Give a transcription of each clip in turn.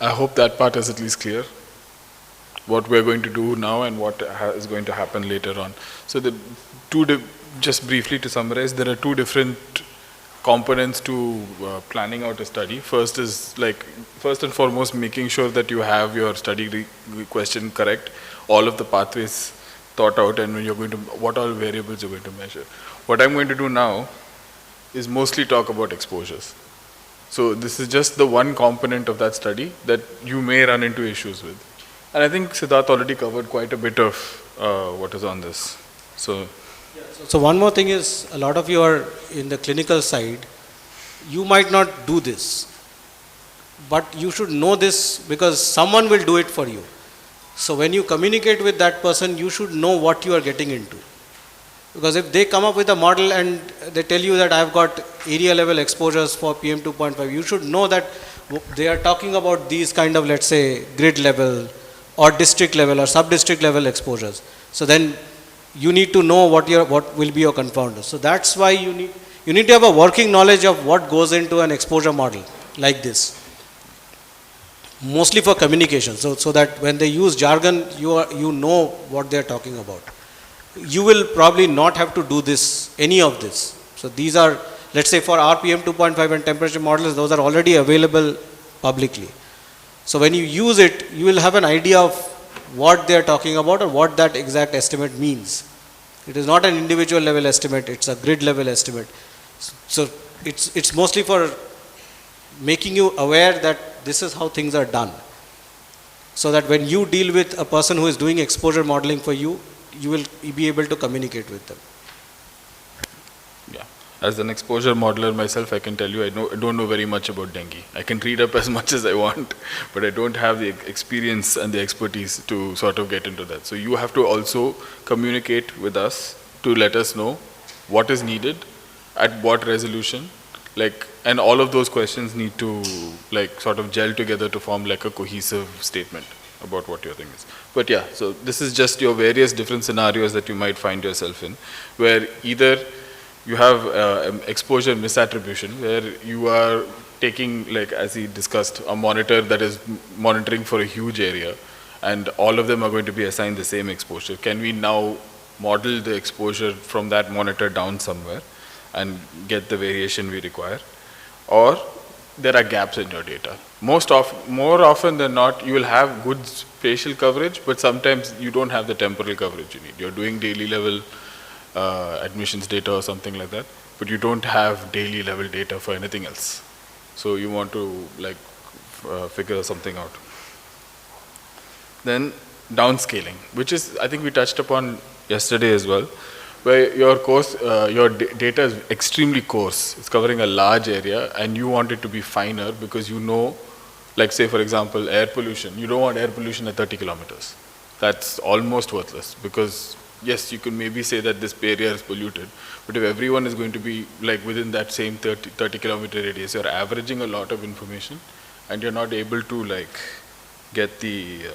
I hope that part is at least clear. What we're going to do now and what is going to happen later on. So just briefly to summarize, there are two different components to planning out a study. First and foremost, making sure that you have your study question correct, all of the pathways thought out, and when you're going to, what all variables you're going to measure. What I'm going to do now is mostly talk about exposures. So this is just the one component of that study that you may run into issues with. And I think Siddharth already covered quite a bit of what is on this. So one more thing is, a lot of you are in the clinical side, you might not do this, but you should know this because someone will do it for you. So when you communicate with that person, you should know what you are getting into. Because if they come up with a model and they tell you that I've got area level exposures for PM2.5, you should know that they are talking about these kind of, let's say, grid level or district level or sub-district level exposures. So then you need to know what will be your confounders. So that's why you need to have a working knowledge of what goes into an exposure model like this. Mostly for communication, so that when they use jargon, you know what they're talking about. You will probably not have to do any of this. So these are, let's say for RPM 2.5 and temperature models, those are already available publicly. So when you use it, you will have an idea of what they're talking about or what that exact estimate means. It is not an individual level estimate, it's a grid level estimate. So it's mostly for making you aware that this is how things are done. So that when you deal with a person who is doing exposure modeling for you, you will be able to communicate with them. Yeah, as an exposure modeler myself, I can tell you I don't know very much about dengue. I can read up as much as I want, but I don't have the experience and the expertise to sort of get into that. So you have to also communicate with us to let us know what is needed, at what resolution, and all of those questions need to sort of gel together to form like a cohesive statement about what your thing is. But yeah, so this is just your various different scenarios that you might find yourself in, where either you have exposure misattribution, where you are taking, as he discussed, a monitor that is monitoring for a huge area, and all of them are going to be assigned the same exposure. Can we now model the exposure from that monitor down somewhere and get the variation we require? Or there are gaps in your data. More often than not, you will have good spatial coverage, but sometimes you don't have the temporal coverage you need. You're doing daily level admissions data or something like that, but you don't have daily level data for anything else. So you want to figure something out. Then downscaling, which is, I think we touched upon yesterday as well, where your data is extremely coarse. It's covering a large area and you want it to be finer because you know, say for example, air pollution. You don't want air pollution at 30 kilometers. That's almost worthless because yes, you can maybe say that this area is polluted, but if everyone is going to be within that same 30 kilometer radius, you're averaging a lot of information and you're not able to get the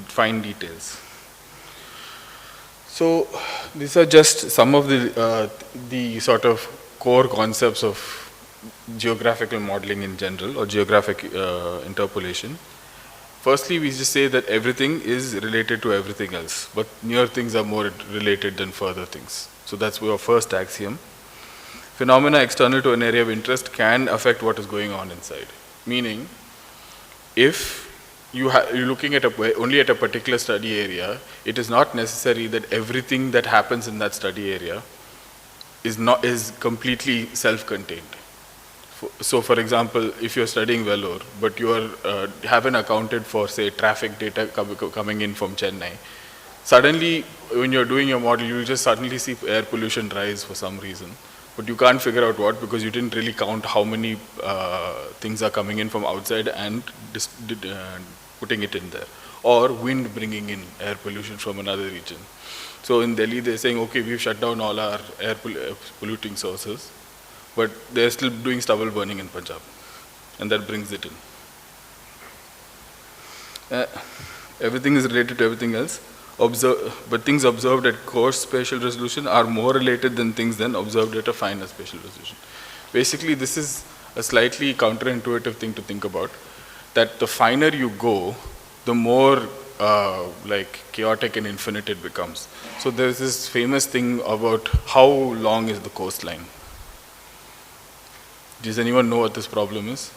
fine details. So these are just some of the sort of core concepts of geographical modeling in general, or geographic interpolation. Firstly, we just say that everything is related to everything else, but near things are more related than further things. So that's our first axiom. Phenomena external to an area of interest can affect what is going on inside. Meaning, if you're looking at only at a particular study area, it is not necessary that everything that happens in that study area is completely self-contained. So for example, if you're studying Vellore, but you haven't accounted for, say, traffic data coming in from Chennai, suddenly when you're doing your model, you just suddenly see air pollution rise for some reason. But you can't figure out what, because you didn't really count how many things are coming in from outside and putting it in there. Or wind bringing in air pollution from another region. So in Delhi, they're saying, okay, we've shut down all our air polluting sources, but they're still doing stubble burning in Punjab, and that brings it in. Everything is related to everything else, but things observed at coarse spatial resolution are more related than things then observed at a finer spatial resolution. Basically, this is a slightly counterintuitive thing to think about. that the finer you go, the more like chaotic and infinite it becomes. So there's this famous thing about how long is the coastline. Does anyone know what this problem is?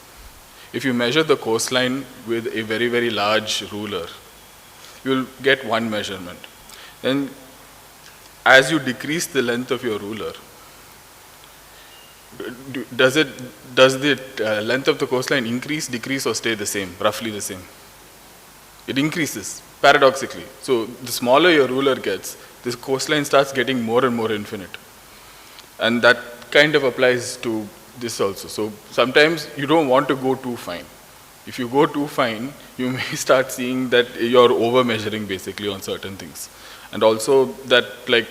If you measure the coastline with a very, very large ruler, you'll get one measurement. Then as you decrease the length of your ruler, does the length of the coastline increase, decrease, or stay the same, roughly the same? It increases, paradoxically. So the smaller your ruler gets, this coastline starts getting more and more infinite. And that kind of applies to this also. So sometimes you don't want to go too fine. If you go too fine, you may start seeing that you're over measuring basically on certain things. And also that like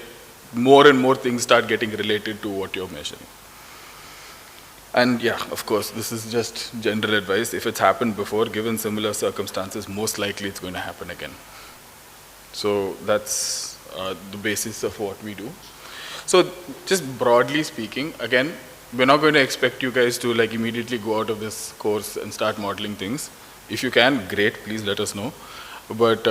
more and more things start getting related to what you're measuring. And yeah, of course, this is just general advice. If it's happened before, given similar circumstances, most likely it's going to happen again. So that's the basis of what we do. So just broadly speaking, again, we're not going to expect you guys to like immediately go out of this course and start modeling things. If you can, great, please let us know. But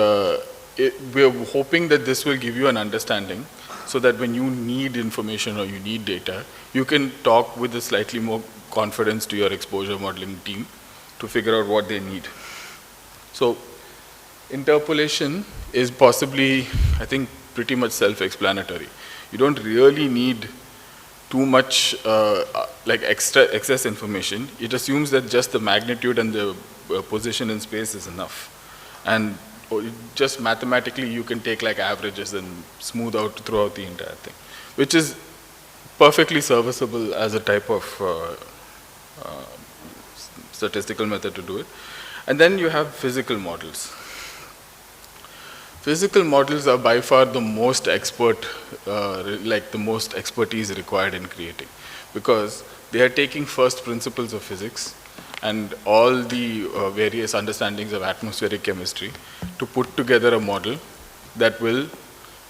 we're hoping that this will give you an understanding so that when you need information or you need data, you can talk with a slightly more confidence to your exposure modeling team to figure out what they need. So interpolation is possibly, I think, pretty much self-explanatory. You don't really need too much like excess information. It assumes that just the magnitude and the position in space is enough. And just mathematically you can take like averages and smooth out throughout the entire thing, which is perfectly serviceable as a type of statistical method to do it. And then you have physical models. Physical models are by far the most like the most expertise required in creating, because they are taking first principles of physics and all the various understandings of atmospheric chemistry to put together a model that will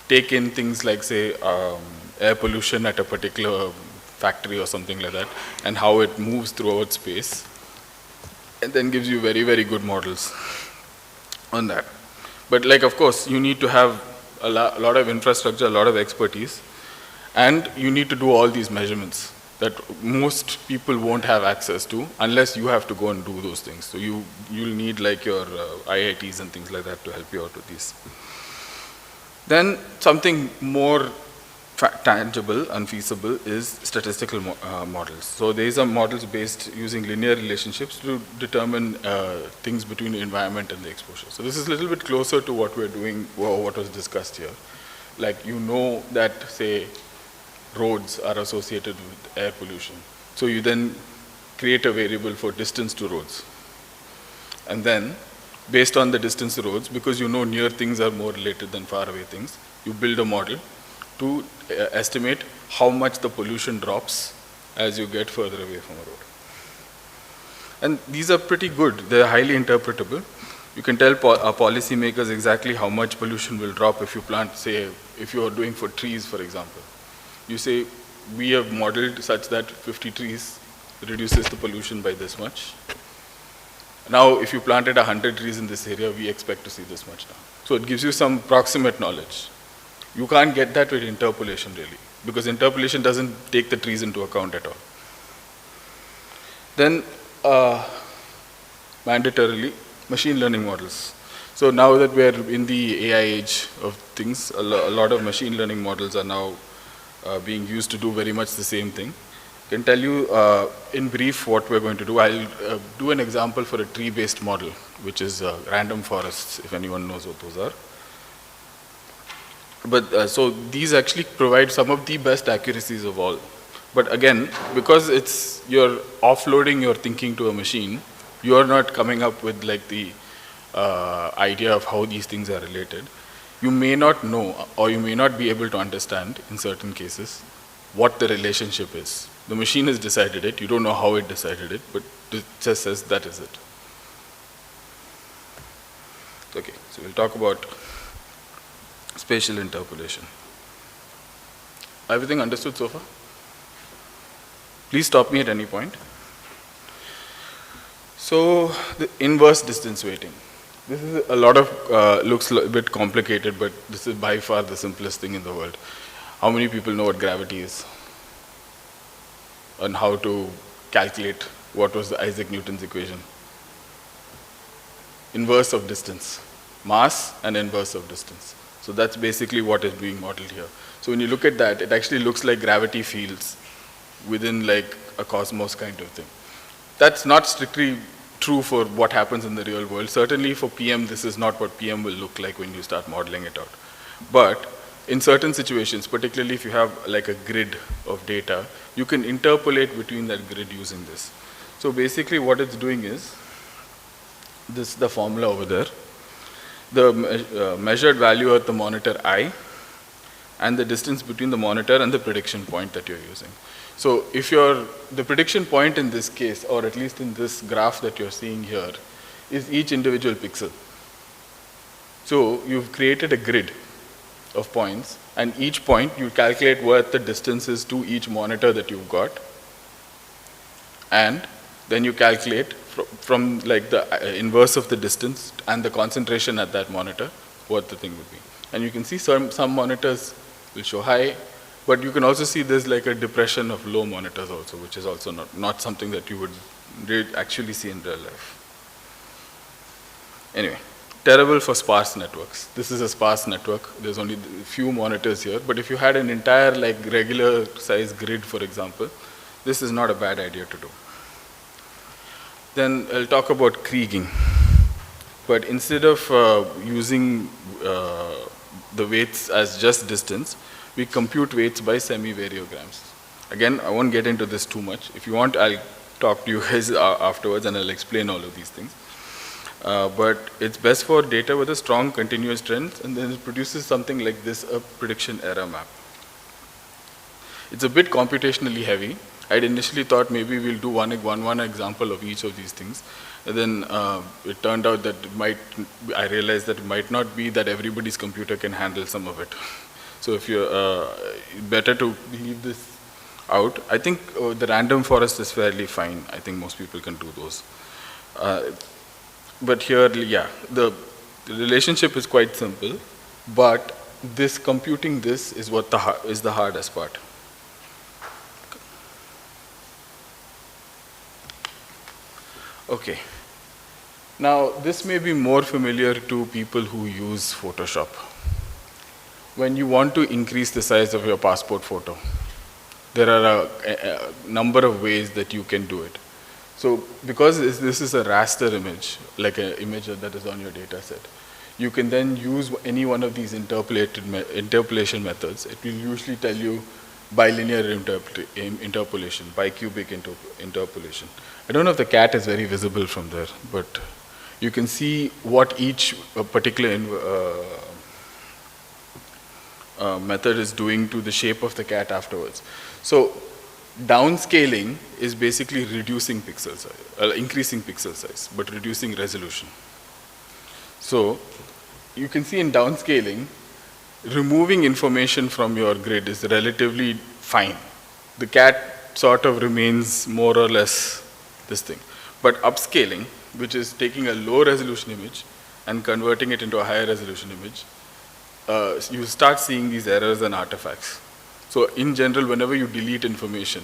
take in things like, say, air pollution at a particular factory or something like that, and how it moves throughout space, and then gives you very, very good models on that. But like, of course, you need to have a lot of infrastructure, a lot of expertise, and you need to do all these measurements that most people won't have access to unless you have to go and do those things. So you'll need like your IITs and things like that to help you out with these. Then something more tangible and feasible is statistical models. So these are models based using linear relationships to determine things between the environment and the exposure. So this is a little bit closer to what we're doing, or what was discussed here. Like, you know that, say, roads are associated with air pollution. So you then create a variable for distance to roads. And then, based on the distance to roads, because you know near things are more related than far away things, you build a model to estimate how much the pollution drops as you get further away from a road. And these are pretty good. They're highly interpretable. You can tell policymakers exactly how much pollution will drop if you plant, say, if you are doing for trees, for example. You say, we have modeled such that 50 trees reduces the pollution by this much. Now, if you planted 100 trees in this area, we expect to see this much now. So it gives you some proximate knowledge. You can't get that with interpolation really, because interpolation doesn't take the trees into account at all. Then, mandatorily, machine learning models. So now that we're in the AI age of things, a lot of machine learning models are now being used to do very much the same thing. I can tell you in brief what we're going to do. I'll do an example for a tree-based model, which is random forests, if anyone knows what those are. But so these actually provide some of the best accuracies of all. But again, because you're offloading your thinking to a machine, you're not coming up with like the idea of how these things are related. You may not know, or you may not be able to understand in certain cases what the relationship is. The machine has decided it, you don't know how it decided it, but it just says that is it. Okay, so we'll talk about spatial interpolation. Everything understood so far? Please stop me at any point. So the inverse distance weighting. This is a lot of, looks a bit complicated, but this is by far the simplest thing in the world. How many people know what gravity is? And how to calculate what was the Isaac Newton's equation? Inverse of distance. Mass and inverse of distance. So that's basically what is being modeled here. So when you look at that, it actually looks like gravity fields within like a cosmos kind of thing. That's not strictly true for what happens in the real world. Certainly for PM, this is not what PM will look like when you start modeling it out. But in certain situations, particularly if you have like a grid of data, you can interpolate between that grid using this. So basically what it's doing is, this is the formula over there. The measured value at the monitor I, and the distance between the monitor and the prediction point that you're using. So if the prediction point in this case, or at least in this graph that you're seeing here, is each individual pixel. So you've created a grid of points, and each point you calculate what the distance is to each monitor that you've got, and then you calculate from like the inverse of the distance and the concentration at that monitor, what the thing would be. And you can see some monitors will show high, but you can also see there's like a depression of low monitors also, which is also not something that you would actually see in real life. Anyway, terrible for sparse networks. This is a sparse network. There's only a few monitors here, but if you had an entire like regular size grid, for example, this is not a bad idea to do. Then I'll talk about kriging. But instead of using the weights as just distance, we compute weights by semi-variograms. Again, I won't get into this too much. If you want, I'll talk to you guys afterwards and I'll explain all of these things. But it's best for data with a strong continuous trend, and then it produces something like this, a prediction error map. It's a bit computationally heavy. I'd initially thought maybe we'll do one example of each of these things. And then it turned out that I realized that it might not be that everybody's computer can handle some of it. So if you're, better to leave this out. I think the random forest is fairly fine. I think most people can do those. But here, yeah, the relationship is quite simple, but computing this is what is the hardest part. Okay. Now, this may be more familiar to people who use Photoshop. When you want to increase the size of your passport photo, there are a number of ways that you can do it. So, because this is a raster image, like an image that is on your data set, you can then use any one of these interpolation methods. It will usually tell you bilinear interpolation, bicubic interpolation. I don't know if the cat is very visible from there, but you can see what each particular method is doing to the shape of the cat afterwards. So downscaling is basically reducing pixel size, increasing pixel size, but reducing resolution. So you can see in downscaling, removing information from your grid is relatively fine. The cat sort of remains more or less this thing. But upscaling, which is taking a low resolution image and converting it into a higher resolution image, you start seeing these errors and artifacts. So in general, whenever you delete information,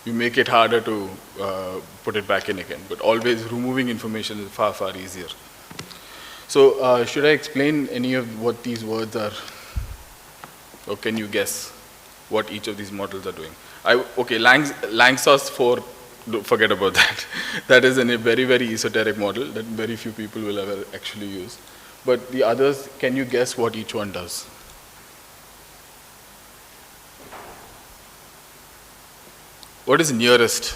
you make it harder to put it back in again. But always removing information is far, far easier. So should I explain any of what these words are? Or can you guess what each of these models are doing? Okay, Langsauce 4, forget about that. That is a very, very esoteric model that very few people will ever actually use. But the others, can you guess what each one does? What is nearest?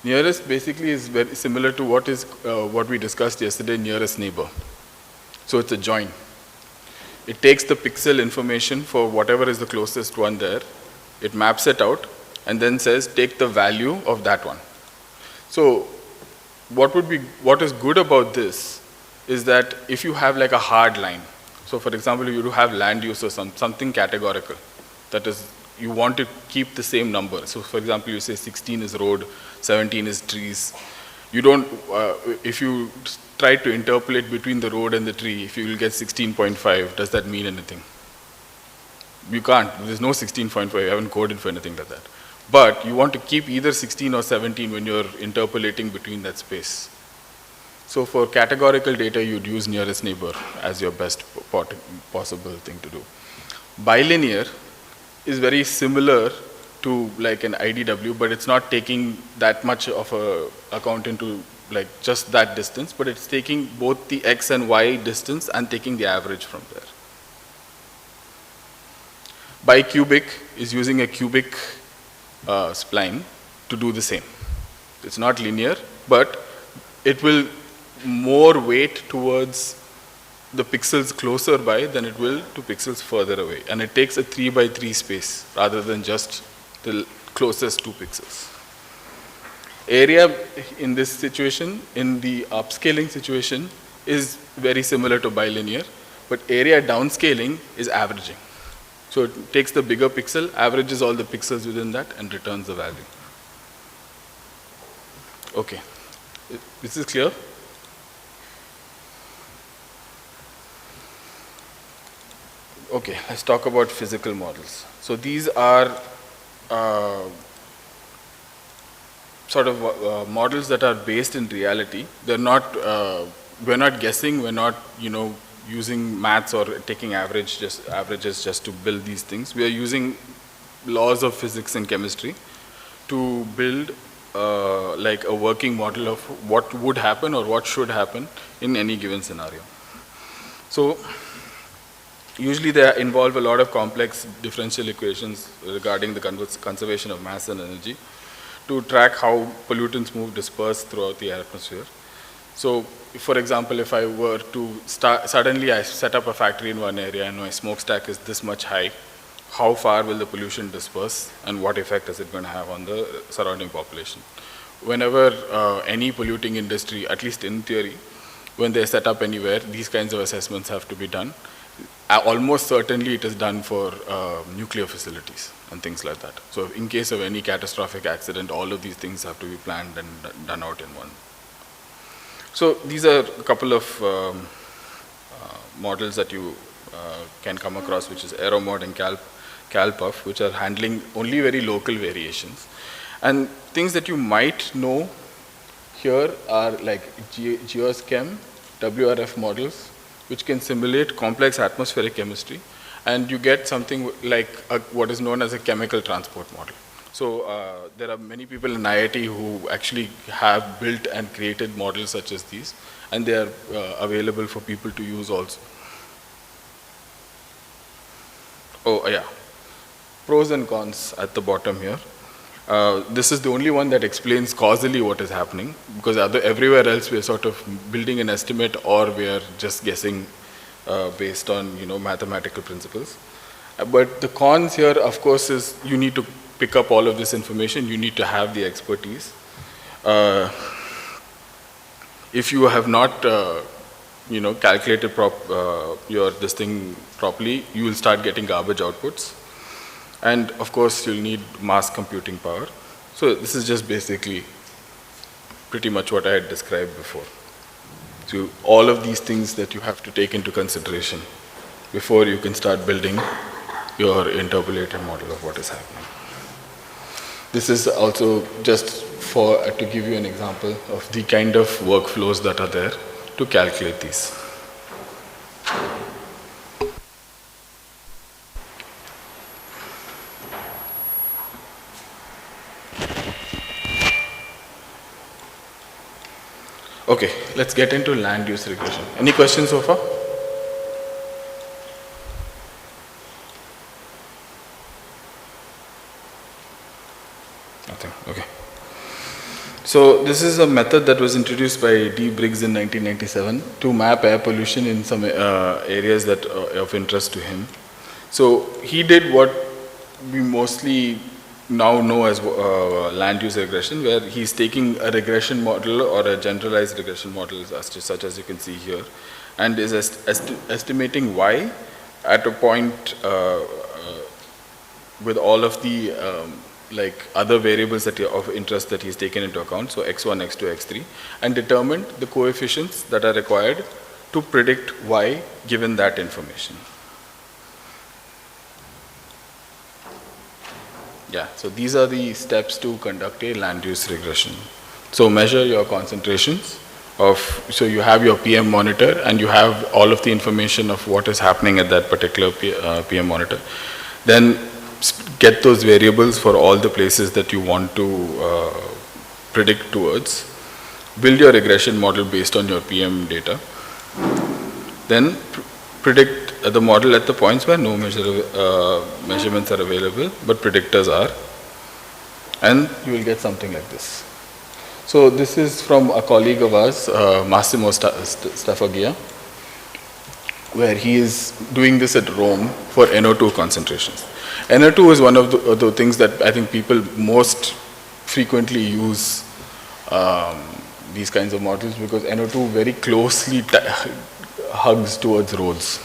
Nearest basically is very similar to what we discussed yesterday, nearest neighbor. So it's a join. It takes the pixel information for whatever is the closest one there, it maps it out, and then says take the value of that one. So what is good about this is that if you have like a hard line, so for example, you do have land use or something categorical that is you want to keep the same number. So for example, you say 16 is road, 17 is trees. You don't, if you try to interpolate between the road and the tree, if you will get 16.5, does that mean anything? You can't, there's no 16.5, you haven't coded for anything like that. But you want to keep either 16 or 17 when you're interpolating between that space. So for categorical data, you'd use nearest neighbor as your best possible thing to do. Bilinear is very similar to like an IDW, but it's not taking that much of a account into like just that distance, but it's taking both the X and Y distance and taking the average from there. Bicubic is using a cubic spline to do the same. It's not linear, but it will more weight towards the pixels closer by than it will to pixels further away. And it takes a 3 by 3 space rather than just the closest 2 pixels. Area in this situation, in the upscaling situation, is very similar to bilinear, but area downscaling is averaging. So it takes the bigger pixel, averages all the pixels within that, and returns the value. Okay, this is clear? Okay, let's talk about physical models. So these are sort of models that are based in reality. They're not, we're not guessing, we're not, using maths or taking averages just to build these things. We are using laws of physics and chemistry to build like a working model of what would happen or what should happen in any given scenario. So usually they involve a lot of complex differential equations regarding the conservation of mass and energy to track how pollutants move dispersed throughout the atmosphere. So, for example, if I were to suddenly I set up a factory in one area and my smokestack is this much high, how far will the pollution disperse and what effect is it going to have on the surrounding population? Whenever any polluting industry, at least in theory, when they set up anywhere, these kinds of assessments have to be done. Almost certainly it is done for nuclear facilities and things like that. So in case of any catastrophic accident, all of these things have to be planned and done out in one. So these are a couple of models that you can come across, which is AeroMod and CalPuff, which are handling only very local variations. And things that you might know here are like Geoschem, WRF models, which can simulate complex atmospheric chemistry, and you get something like what is known as a chemical transport model. So there are many people in IIT who actually have built and created models such as these, and they are available for people to use also. Oh yeah, pros and cons at the bottom here. This is the only one that explains causally what is happening, because everywhere else we are sort of building an estimate or we are just guessing based on mathematical principles. But the cons here, of course, is you need to pick up all of this information. You need to have the expertise. If you have not calculated this thing properly, you will start getting garbage outputs. And of course, you'll need mass computing power. So this is just basically pretty much what I had described before. So all of these things that you have to take into consideration before you can start building your interpolated model of what is happening. This is also just to give you an example of the kind of workflows that are there to calculate these. Okay, let's get into land use regression. Any questions so far? Nothing, okay. So this is a method that was introduced by D. Briggs in 1997 to map air pollution in some areas that are of interest to him. So he did what we mostly now know as land use regression, where he's taking a regression model or a generalized regression model such as you can see here, and is estimating y at a point with all of the like other variables that of interest that he's taken into account, so x1, x2, x3, and determined the coefficients that are required to predict y given that information. Yeah, so these are the steps to conduct a land use regression. So measure your concentrations of, so you have your PM monitor and you have all of the information of what is happening at that particular PM monitor. Then get those variables for all the places that you want to predict towards. Build your regression model based on your PM data. Then predict the model at the points where no measurements are available, but predictors are. And you will get something like this. So this is from a colleague of ours, Massimo Staffagia, where he is doing this at Rome for NO2 concentrations. NO2 is one of the things that I think people most frequently use these kinds of models, because NO2 very closely hugs towards roads,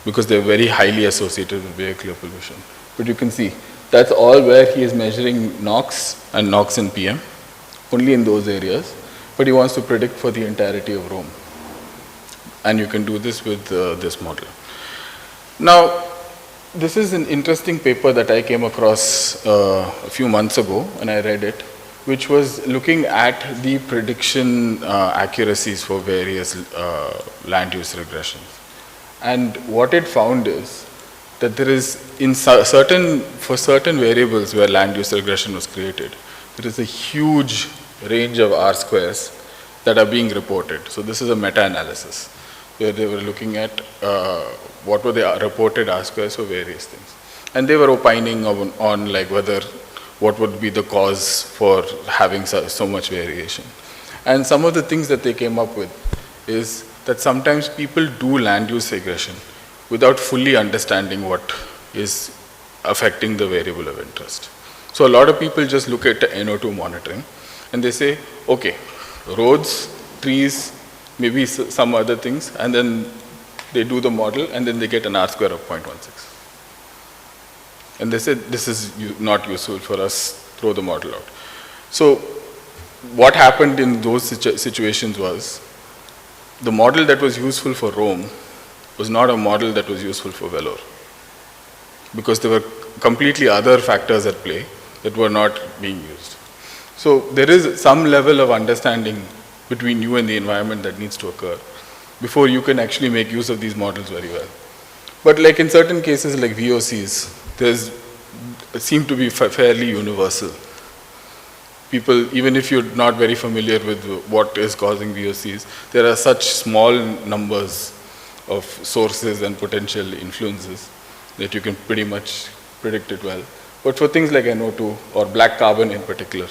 because they're very highly associated with vehicular pollution. But you can see that's all where he is measuring NOx and NOx in PM, only in those areas, but he wants to predict for the entirety of Rome. And you can do this with this model. Now, this is an interesting paper that I came across a few months ago, and I read it, which was looking at the prediction accuracies for various land use regressions. And what it found is that there is, for certain variables where land use regression was created, there is a huge range of R squares that are being reported. So this is a meta-analysis where they were looking at what were the reported R squares for various things. And they were opining on like whether, what would be the cause for having so much variation. And some of the things that they came up with is that sometimes people do land use regression without fully understanding what is affecting the variable of interest. So a lot of people just look at NO2 monitoring and they say, okay, roads, trees, maybe some other things, and then they do the model and then they get an R square of 0.16. And they said, this is not useful for us, throw the model out. So what happened in those situations was, the model that was useful for Rome was not a model that was useful for Vellore, because there were completely other factors at play that were not being used. So there is some level of understanding between you and the environment that needs to occur before you can actually make use of these models very well. But like in certain cases like VOCs, it seems to be fairly universal. People, even if you're not very familiar with what is causing VOCs, there are such small numbers of sources and potential influences that you can pretty much predict it well. But for things like NO2 or black carbon in particular,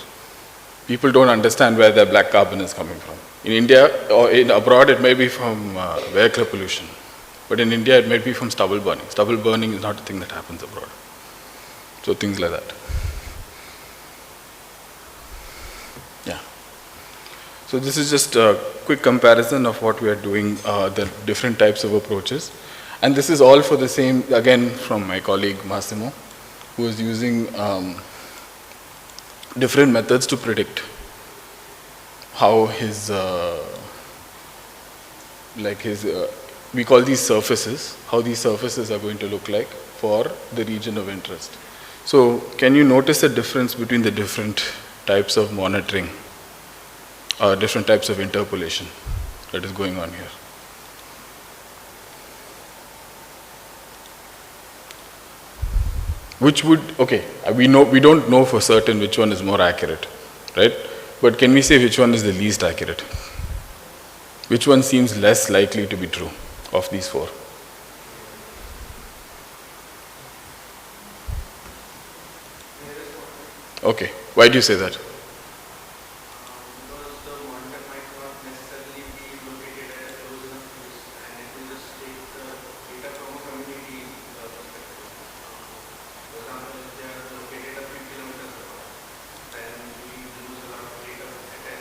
people don't understand where their black carbon is coming from. In India or abroad, it may be from vehicular pollution, but in India, it may be from stubble burning. Stubble burning is not a thing that happens abroad. So things like that. Yeah. So this is just a quick comparison of what we are doing, the different types of approaches. And this is all for the same, again, from my colleague Massimo, who is using different methods to predict how his, we call these surfaces, how these surfaces are going to look like for the region of interest. So can you notice the difference between the different types of monitoring, different types of interpolation that is going on here? Which would, okay, we don't know for certain which one is more accurate, right? But can we say which one is the least accurate? Which one seems less likely to be true of these four? Okay, why do you say that? Because the monitor might not necessarily be located at a close enough place, and it will just take the data from a community perspective. For example, if they are located a few kilometers apart, then we lose a lot of data at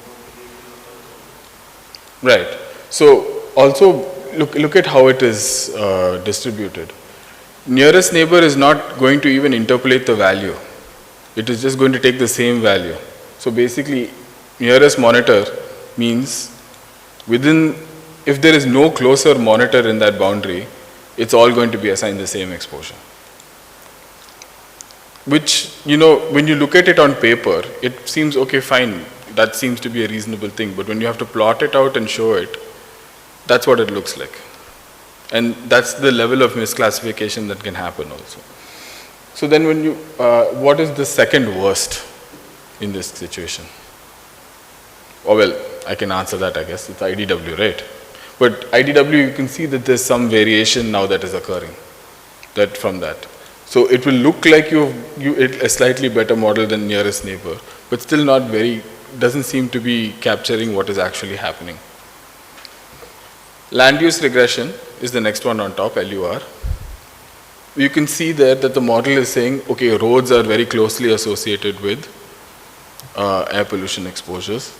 more regional also. Right. So also look at how it is distributed. nearest neighbor is not going to even interpolate the value. It is just going to take the same value. So basically, nearest monitor means within, if there is no closer monitor in that boundary, it's all going to be assigned the same exposure. Which, you know, when you look at it on paper, it seems okay, fine, that seems to be a reasonable thing. But when you have to plot it out and show it, that's what it looks like. And that's the level of misclassification that can happen also. So then when you, what is the second worst in this situation? Oh well, I can answer that, I guess. It's IDW, right? But IDW, you can see that there's some variation now that is occurring from that. So it will look like a slightly better model than nearest neighbor, but still not very, doesn't seem to be capturing what is actually happening. Land use regression is the next one on top, LUR. You can see there that the model is saying, okay, roads are very closely associated with air pollution exposures.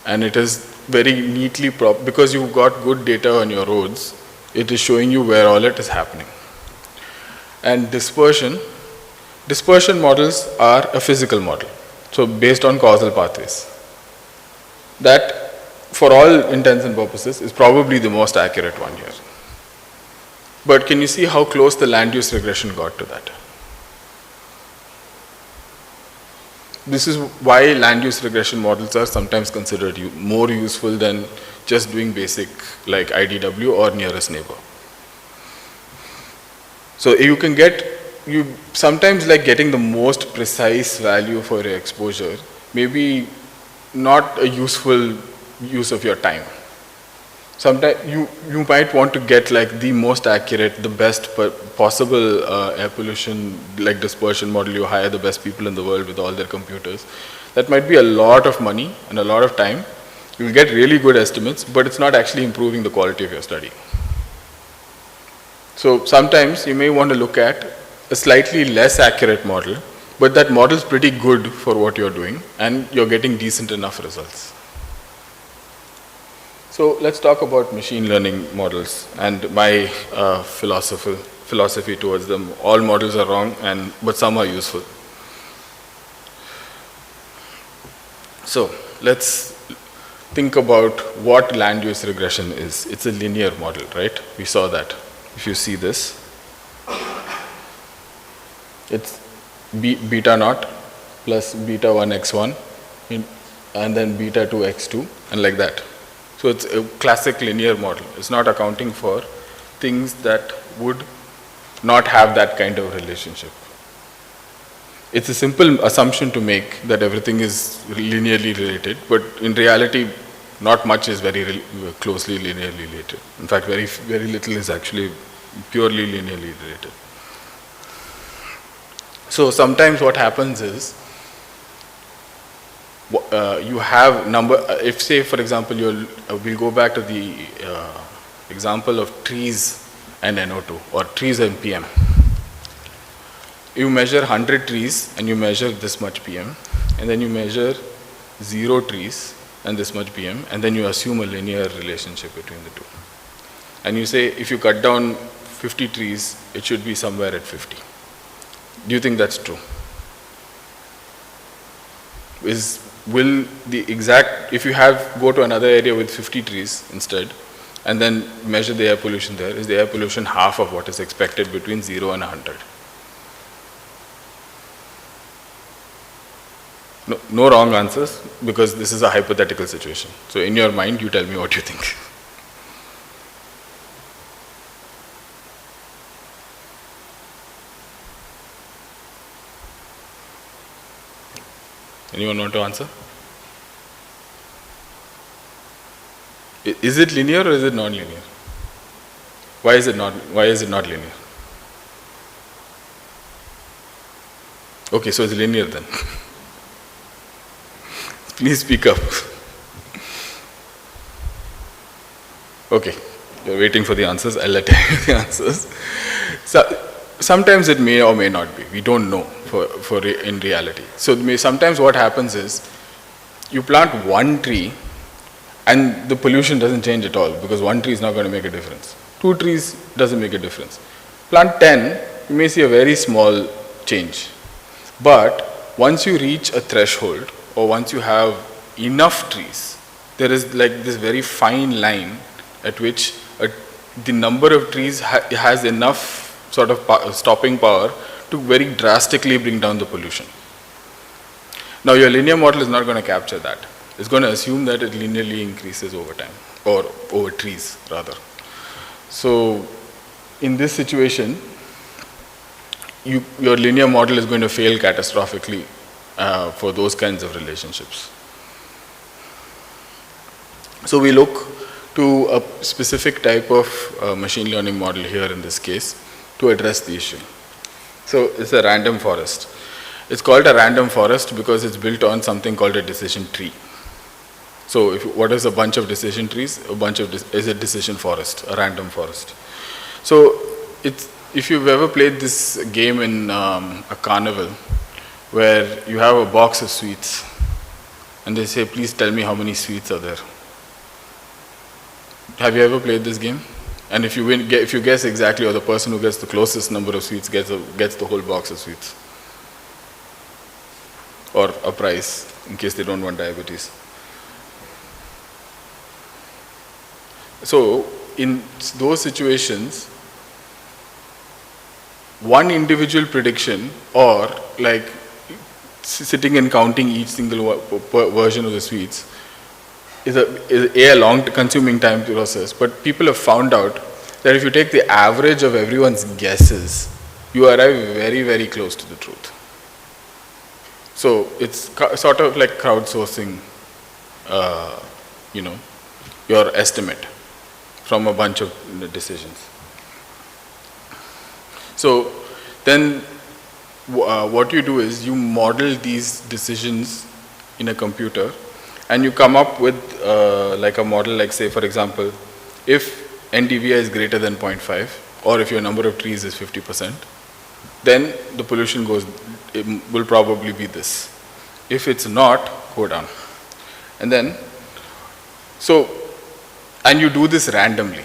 And it is very neatly, because you've got good data on your roads, it is showing you where all it is happening. And dispersion models are a physical model. So based on causal pathways. That, for all intents and purposes, is probably the most accurate one here. But can you see how close the land use regression got to that? This is why land use regression models are sometimes considered more useful than just doing basic like IDW or nearest neighbor. So you can sometimes like getting the most precise value for your exposure, maybe not a useful use of your time. Sometimes you might want to get like the most accurate, the best possible air pollution like dispersion model. You hire the best people in the world with all their computers. That might be a lot of money and a lot of time. You'll get really good estimates, but it's not actually improving the quality of your study. So sometimes you may want to look at a slightly less accurate model, but that model is pretty good for what you're doing and you're getting decent enough results. So let's talk about machine learning models and my philosophy towards them. All models are wrong, but some are useful. So let's think about what land use regression is. It's a linear model, right? We saw that. If you see this, it's beta naught plus beta 1 x1 and then beta 2 x2 and like that. So it's a classic linear model. It's not accounting for things that would not have that kind of relationship. It's a simple assumption to make that everything is linearly related, but in reality, not much is very closely linearly related. In fact, very, very little is actually purely linearly related. So sometimes what happens is, you have if say for example we'll go back to the example of trees and NO2 or trees and PM. You measure 100 trees and you measure this much PM, and then you measure 0 trees and this much PM, and then you assume a linear relationship between the two. And you say if you cut down 50 trees, it should be somewhere at 50. Do you think that's true? Will the exact, if you go to another area with 50 trees instead and then measure the air pollution there, is the air pollution half of what is expected between 0 and 100? No wrong answers, because this is a hypothetical situation. So in your mind, you tell me what you think. Anyone want to answer? Is it linear or is it non-linear? Why is it not linear? Okay, so it's linear then. Please speak up. Okay, you're waiting for the answers. I'll let you the answers. So, sometimes it may or may not be. We don't know in reality. So sometimes what happens is you plant one tree and the pollution doesn't change at all, because one tree is not going to make a difference. 2 trees doesn't make a difference. Plant 10 you may see a very small change. But once you reach a threshold, or once you have enough trees, there is like this very fine line at which the number of trees has enough sort of stopping power to very drastically bring down the pollution. Now your linear model is not going to capture that. It's going to assume that it linearly increases over time, or over trees rather. So in this situation, your linear model is going to fail catastrophically for those kinds of relationships. So we look to a specific type of machine learning model here in this case to address the issue. So it's a random forest. It's called a random forest because it's built on something called a decision tree. So what is a bunch of decision trees? A bunch of is a decision forest, a random forest. So if you've ever played this game in a carnival where you have a box of sweets and they say, please tell me how many sweets are there. Have you ever played this game? And if you guess exactly, or the person who gets the closest number of sweets gets the whole box of sweets, or a prize in case they don't want diabetes. So in those situations, one individual prediction, or like sitting and counting each single version of the sweets, is a long consuming time process, but people have found out that if you take the average of everyone's guesses, you arrive very, very close to the truth. So it's sort of like crowdsourcing, your estimate from a bunch of decisions. So then what you do is you model these decisions in a computer, and you come up with like a model, like say for example, if NDVI is greater than 0.5, or if your number of trees is 50%, then the pollution will probably be this. If it's not, go down. And then, and you do this randomly.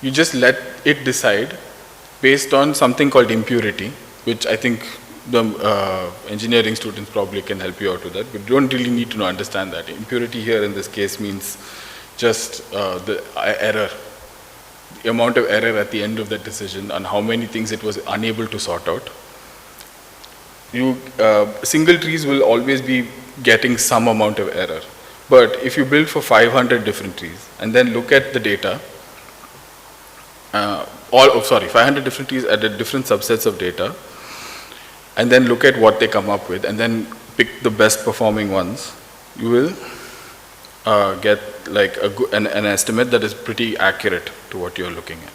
You just let it decide based on something called impurity, which I think the engineering students probably can help you out with that, but you don't really need to understand that. Impurity here in this case means just the error, the amount of error at the end of that decision and how many things it was unable to sort out. Single trees will always be getting some amount of error, but if you build for 500 different trees and then look at the data, 500 different trees at the different subsets of data, and then look at what they come up with, and then pick the best performing ones, you will get like an estimate that is pretty accurate to what you're looking at.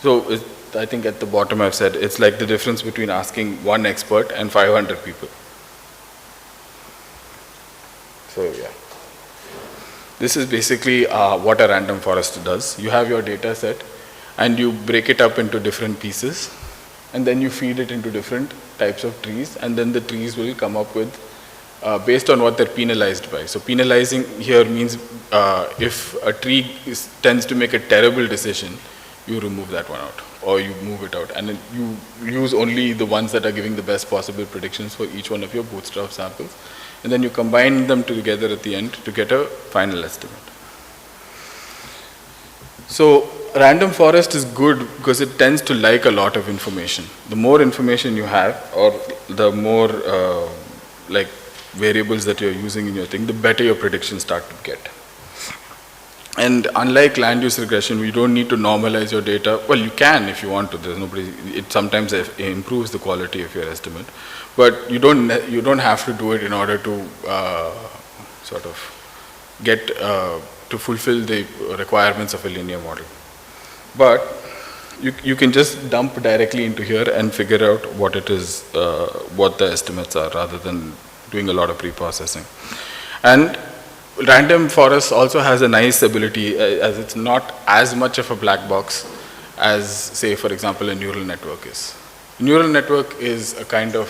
So I think at the bottom I've said it's like the difference between asking one expert and 500 people. So yeah, this is basically what a random forest does. You have your data set and you break it up into different pieces, and then you feed it into different types of trees, and then the trees will come up with based on what they're penalized by. So penalizing here means if a tree tends to make a terrible decision, you remove that one out, or you move it out, and then you use only the ones that are giving the best possible predictions for each one of your bootstrap samples, and then you combine them together at the end to get a final estimate. So random forest is good because it tends to like a lot of information. The more information you have, or the more like variables that you're using in your thing, the better your predictions start to get. And unlike land use regression, we don't need to normalize your data. Well, you can if you want to. There's nobody. It sometimes improves the quality of your estimate, but you don't have to do it in order to sort of get to fulfill the requirements of a linear model. But you can just dump directly into here and figure out what it is, what the estimates are, rather than doing a lot of pre-processing. And random forest also has a nice ability, as it's not as much of a black box as, say, for example, a neural network is. A neural network is a kind of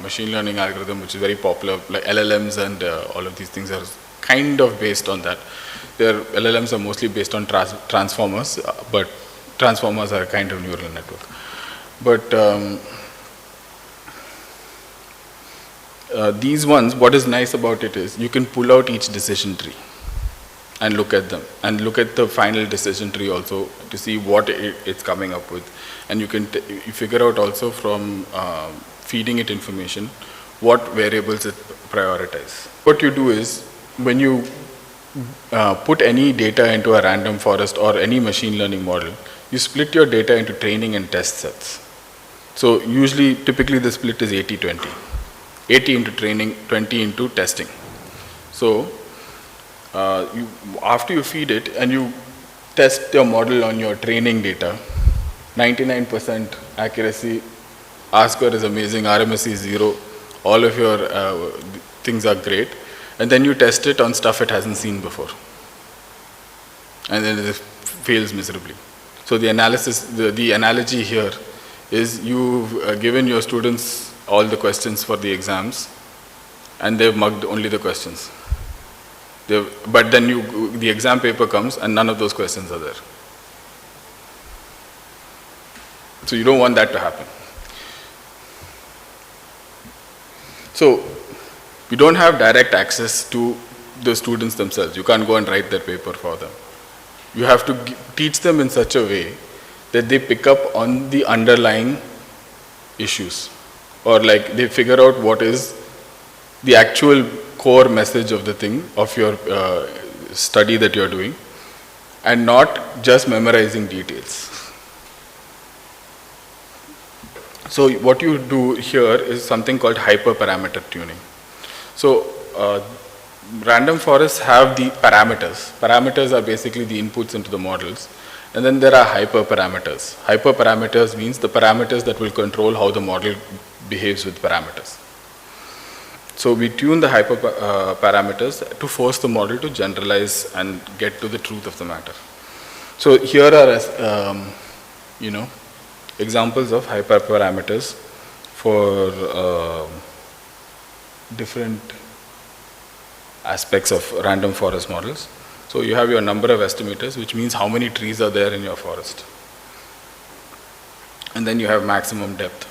machine learning algorithm which is very popular, like LLMs and all of these things are kind of based on that. LLMs are mostly based on transformers, but transformers are a kind of neural network. But these ones, what is nice about it is you can pull out each decision tree and look at them and look at the final decision tree also to see what it's coming up with, and you can you figure out also from feeding it information what variables it prioritize. What you do is when you put any data into a random forest or any machine learning model, you split your data into training and test sets. So usually, typically the split is 80-20. 80 into training, 20 into testing. So after you feed it and you test your model on your training data, 99% accuracy, R-square is amazing, RMSE is 0, all of your things are great, and then you test it on stuff it hasn't seen before, and then it fails miserably. So the analysis, the analogy here is you've given your students all the questions for the exams, and they've mugged only the questions. But then the exam paper comes and none of those questions are there. So you don't want that to happen. So you don't have direct access to the students themselves. You can't go and write their paper for them. You have to teach them in such a way that they pick up on the underlying issues, or like they figure out what is the actual core message of the thing, of your study that you're doing, and not just memorizing details. So what you do here is something called hyperparameter tuning. So random forests have the parameters. Parameters are basically the inputs into the models. And then there are hyperparameters. Hyperparameters means the parameters that will control how the model behaves with parameters. So we tune the hyperparameters to force the model to generalize and get to the truth of the matter. So here are examples of hyperparameters for different aspects of random forest models. So you have your number of estimators, which means how many trees are there in your forest. And then you have maximum depth,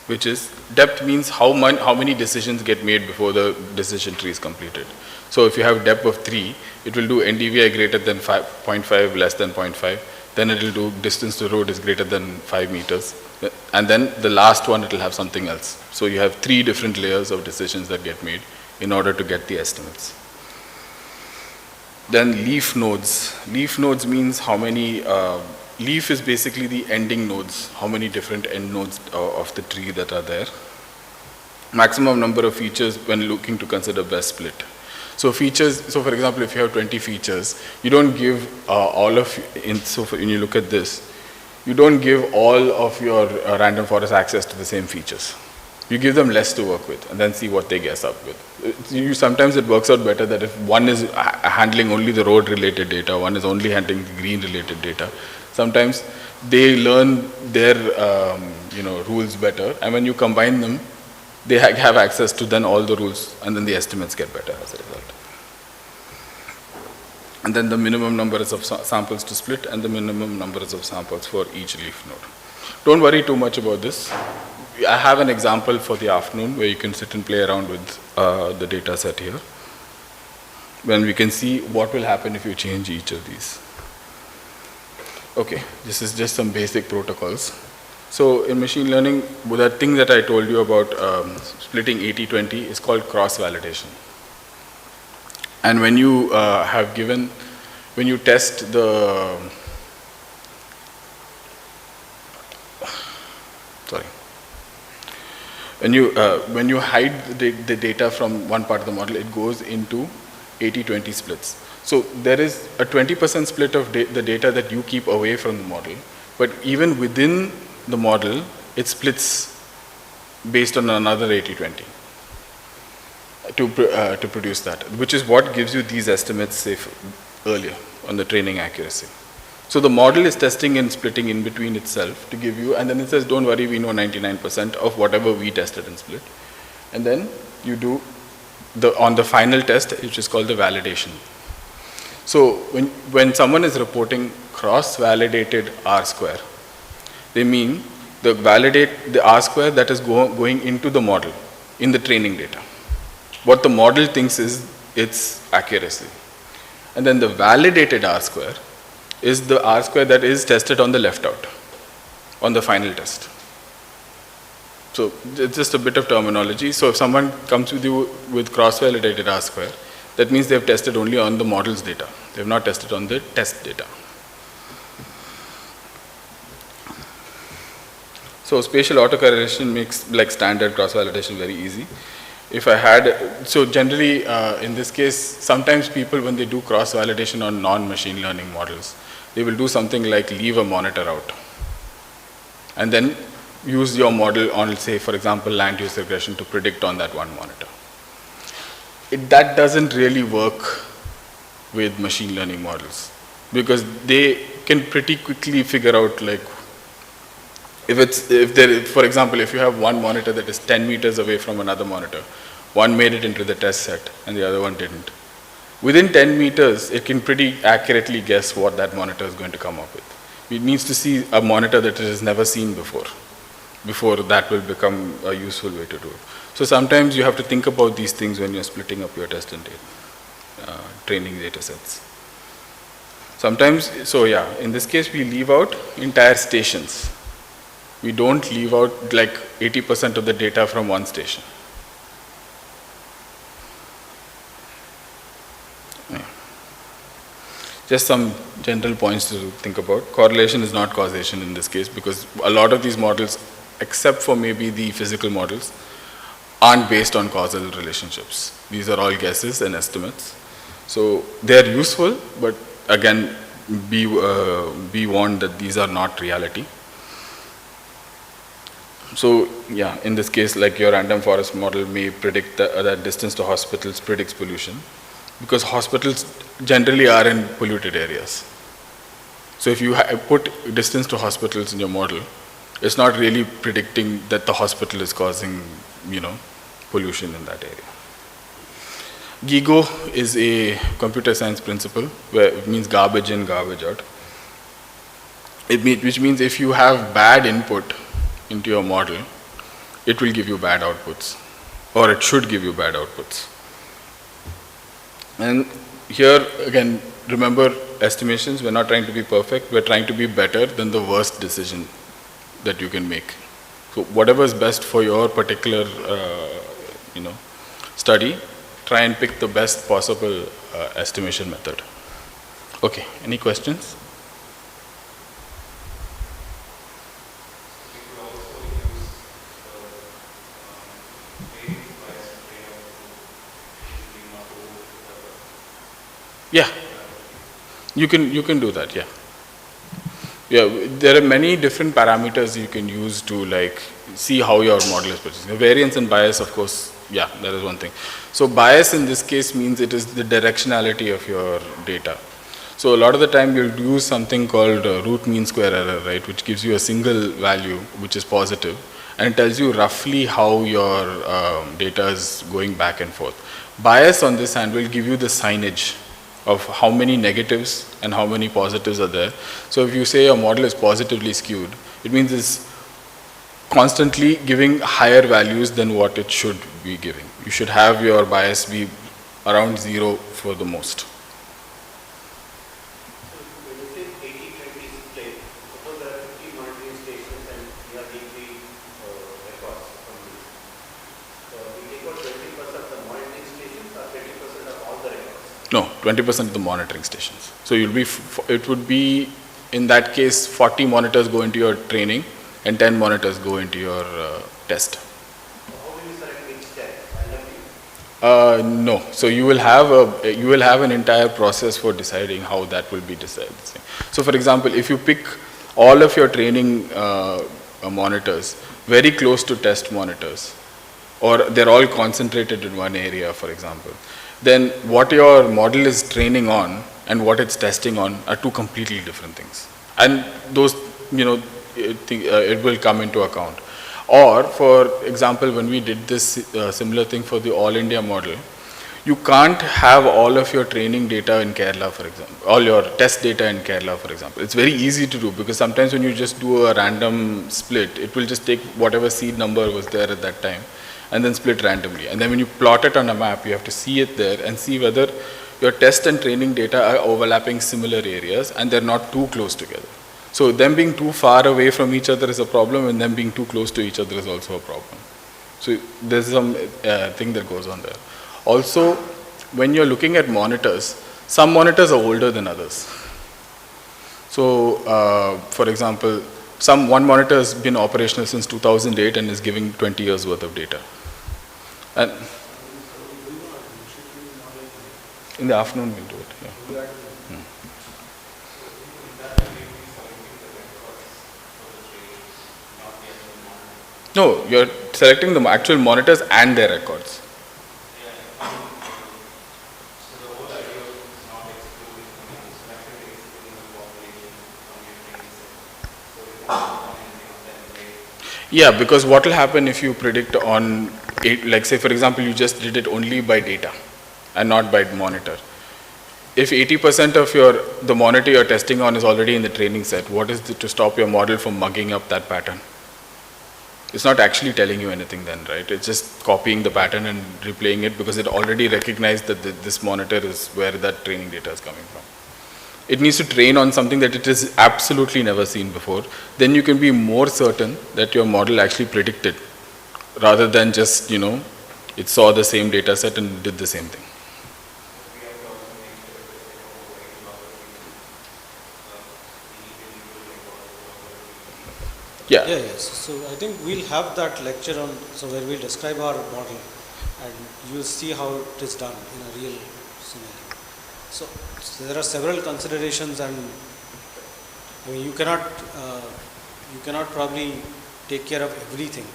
which is, depth means how many decisions get made before the decision tree is completed. So if you have depth of 3, it will do NDVI greater than 0.5, less than 0.5. Then it will do distance to road is greater than 5 meters. And then the last one, it will have something else. So you have 3 different layers of decisions that get made in order to get the estimates. Then leaf nodes. Leaf nodes means how many, leaf is basically the ending nodes, how many different end nodes of the tree that are there. Maximum number of features when looking to consider best split. So features, so for example, if you have 20 features, you don't give all of, when you look at this, you don't give all of your random forest access to the same features. You give them less to work with and then see what they guess up with. Sometimes it works out better that if one is handling only the road related data, one is only handling the green related data. Sometimes they learn their rules better, and when you combine them, they have access to then all the rules, and then the estimates get better as a result. And then the minimum numbers of samples to split and the minimum numbers of samples for each leaf node. Don't worry too much about this. I have an example for the afternoon where you can sit and play around with the data set here, when we can see what will happen if you change each of these. Okay, this is just some basic protocols. So in machine learning, the thing that I told you about splitting 80-20 is called cross-validation. And when you when you test the, when you hide the data from one part of the model, it goes into 80-20 splits. So there is a 20% split of the data that you keep away from the model, but even within the model, it splits based on another 80-20 to produce that, which is what gives you these estimates, say, earlier on the training accuracy. So the model is testing and splitting in between itself to give you, and then it says, don't worry, we know 99% of whatever we tested and split. And then you do on the final test, which is called the validation. So when someone is reporting cross-validated R-square, they mean the R square that is going into the model in the training data. What the model thinks is its accuracy. And then the validated R square is the R square that is tested on the left out, on the final test. So it's just a bit of terminology. So if someone comes with you with cross-validated R square, that means they've tested only on the model's data. They've not tested on the test data. So spatial autocorrelation makes like standard cross-validation very easy. If I had, so generally in this case, sometimes people when they do cross-validation on non-machine learning models, they will do something like leave a monitor out and then use your model on, say, for example, land use regression to predict on that one monitor. That doesn't really work with machine learning models because they can pretty quickly figure out like for example, if you have one monitor that is 10 meters away from another monitor, one made it into the test set and the other one didn't. Within 10 meters, it can pretty accurately guess what that monitor is going to come up with. It needs to see a monitor that it has never seen before that will become a useful way to do it. So sometimes you have to think about these things when you're splitting up your test and training data sets. Sometimes, so yeah, in this case we leave out entire stations. We don't leave out like 80% of the data from one station. Yeah. Just some general points to think about. Correlation is not causation in this case because a lot of these models, except for maybe the physical models, aren't based on causal relationships. These are all guesses and estimates. So they are useful, but again, be warned that these are not reality. So yeah, in this case, like your random forest model may predict that distance to hospitals predicts pollution because hospitals generally are in polluted areas. So if you put distance to hospitals in your model, it's not really predicting that the hospital is causing, pollution in that area. GIGO is a computer science principle where it means garbage in, garbage out. Which means if you have bad input into your model, it will give you bad outputs, or it should give you bad outputs. And here again, remember estimations, we're not trying to be perfect, we're trying to be better than the worst decision that you can make. So whatever is best for your particular study, try and pick the best possible estimation method. Okay, any questions? Yeah, you can do that. Yeah, there are many different parameters you can use to like see how your model is producing. Variance and bias, of course. Yeah, that is one thing. So bias in this case means it is the directionality of your data. So a lot of the time you'll use something called root mean square error, right, which gives you a single value which is positive and tells you roughly how your data is going back and forth. Bias on this hand will give you the signage of how many negatives and how many positives are there. So if you say your model is positively skewed, it means it's constantly giving higher values than what it should be giving. You should have your bias be around 0 for the most. When you say 80-20 split, suppose there are 50 monitoring stations and we are deeply records from these. So we take out 20% of the monitoring stations or 20% of all the records? No, 20% of the monitoring stations. So it would be, in that case, 40 monitors go into your training and 10 monitors go into your test. So how will you select which test? No. So you will have an entire process for deciding how that will be decided. So for example, if you pick all of your training monitors very close to test monitors, or they're all concentrated in one area, for example, then what your model is training on and what it's testing on are two completely different things. And those, it will come into account. Or for example, when we did this similar thing for the All India model, You can't have all of your training data in Kerala, for example, all your test data in Kerala, for example. It's very easy to do because sometimes when you just do a random split, it will just take whatever seed number was there at that time and then split randomly. And then when you plot it on a map, you have to see it there and see whether your test and training data are overlapping similar areas and they're not too close together. So them being too far away from each other is a problem, and them being too close to each other is also a problem. So there's some thing that goes on there. Also, when you're looking at monitors, some monitors are older than others. So, for example, one monitor has been operational since 2008 and is giving 20 years worth of data. And in the afternoon we'll do it. Yeah. No, you're selecting the actual monitors and their records. Yeah, because what will happen if you predict on, like say for example, you just did it only by data and not by monitor. If 80% of the monitor you're testing on is already in the training set, what is to stop your model from mugging up that pattern? It's not actually telling you anything then, right? It's just copying the pattern and replaying it because it already recognized that this monitor is where that training data is coming from. It needs to train on something that it has absolutely never seen before. Then you can be more certain that your model actually predicted rather than just, it saw the same data set and did the same thing. Yeah. Yes. So I think we'll have that lecture on, so where we'll describe our model and you'll see how it is done in a real scenario. So there are several considerations, and I mean, you cannot probably take care of everything,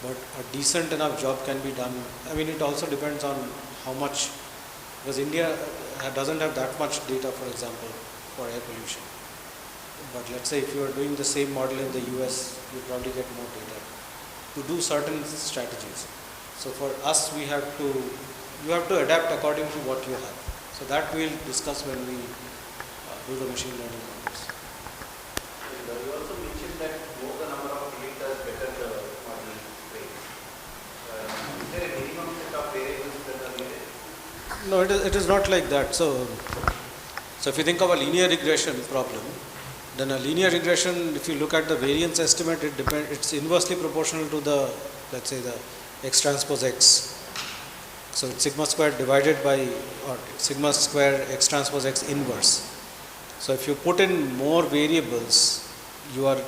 but a decent enough job can be done. I mean, it also depends on how much, because India doesn't have that much data, for example, for air pollution. But let's say if you are doing the same model in the US, you probably get more data to do certain strategies. So for us, you have to adapt according to what you have. So that we'll discuss when we do the machine learning models. You also mentioned that more the number of predictors, better the model trains. Is there a minimum set of variables that are needed? No, it is not like that. So if you think of a linear regression problem, then a linear regression, if you look at the variance estimate, it's inversely proportional to the, let's say, the x transpose x. So it's sigma square divided by, or sigma square x transpose x inverse. So if you put in more variables, you are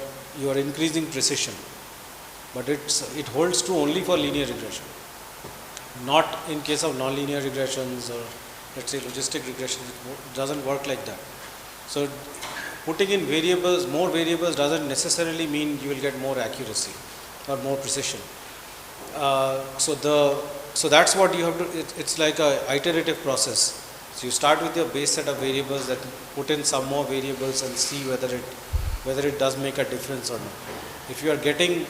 increasing precision. But it holds true only for linear regression, not in case of nonlinear regressions or let's say logistic regression. It doesn't work like that. So putting in variables, more variables doesn't necessarily mean you will get more accuracy or more precision. So that's what you have to, it's like a iterative process. So you start with your base set of variables, that put in some more variables and see whether it does make a difference or not. If you are getting,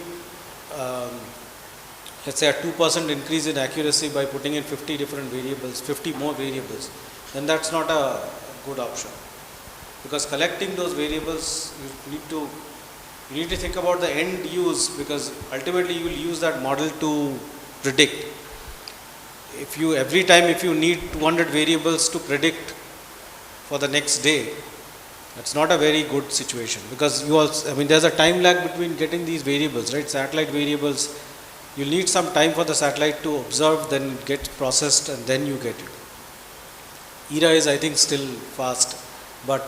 let's say a 2% increase in accuracy by putting in 50 different variables, 50 more variables, then that's not a good option. Because collecting those variables, you need to think about the end use, because ultimately you will use that model to predict. Every time if you need 200 variables to predict for the next day, that's not a very good situation, because there's a time lag between getting these variables, right? Satellite variables, you need some time for the satellite to observe, then it gets processed and then you get it. ERA is, I think, still fast, but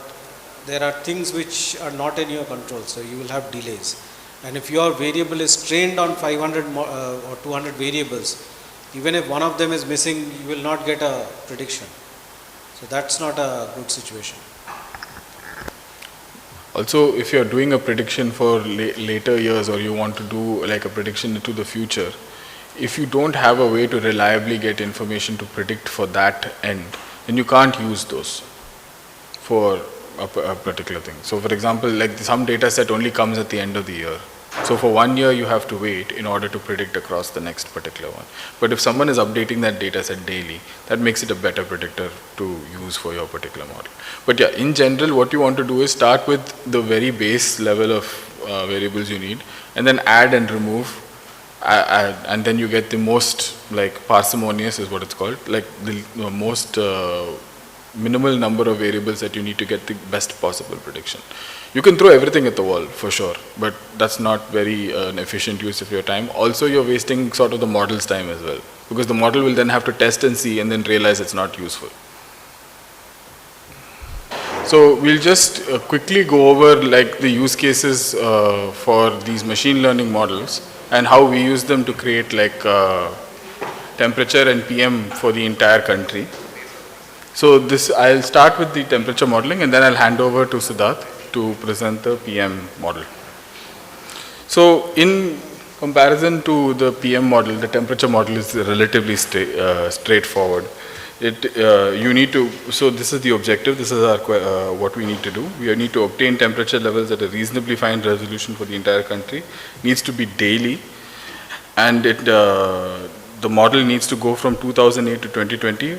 there are things which are not in your control, so you will have delays. And if your variable is trained on 500 or 200 variables, even if one of them is missing, you will not get a prediction. So that's not a good situation. Also, if you're doing a prediction for later years, or you want to do like a prediction into the future, if you don't have a way to reliably get information to predict for that end, then you can't use those for a particular thing. So for example, like some data set only comes at the end of the year, So for 1 year, you have to wait in order to predict across the next particular one. But if someone is updating that data set daily, that makes it a better predictor to use for your particular model. But yeah, in general, what you want to do is start with the very base level of variables you need, and then add and remove, and then you get the most, like, parsimonious is what it's called, like the most minimal number of variables that you need to get the best possible prediction. You can throw everything at the wall for sure, but that's not very an efficient use of your time. Also, you're wasting sort of the model's time as well, because the model will then have to test and see and then realize it's not useful. So we'll just quickly go over like the use cases for these machine learning models and how we use them to create like temperature and PM for the entire country. So this, I'll start with the temperature modeling and then I'll hand over to Siddharth to present the PM model. So in comparison to the PM model, the temperature model is relatively straightforward. You need to, so this is the objective, this is our, what we need to do. We need to obtain temperature levels at a reasonably fine resolution for the entire country. It needs to be daily, and the model needs to go from 2008 to 2020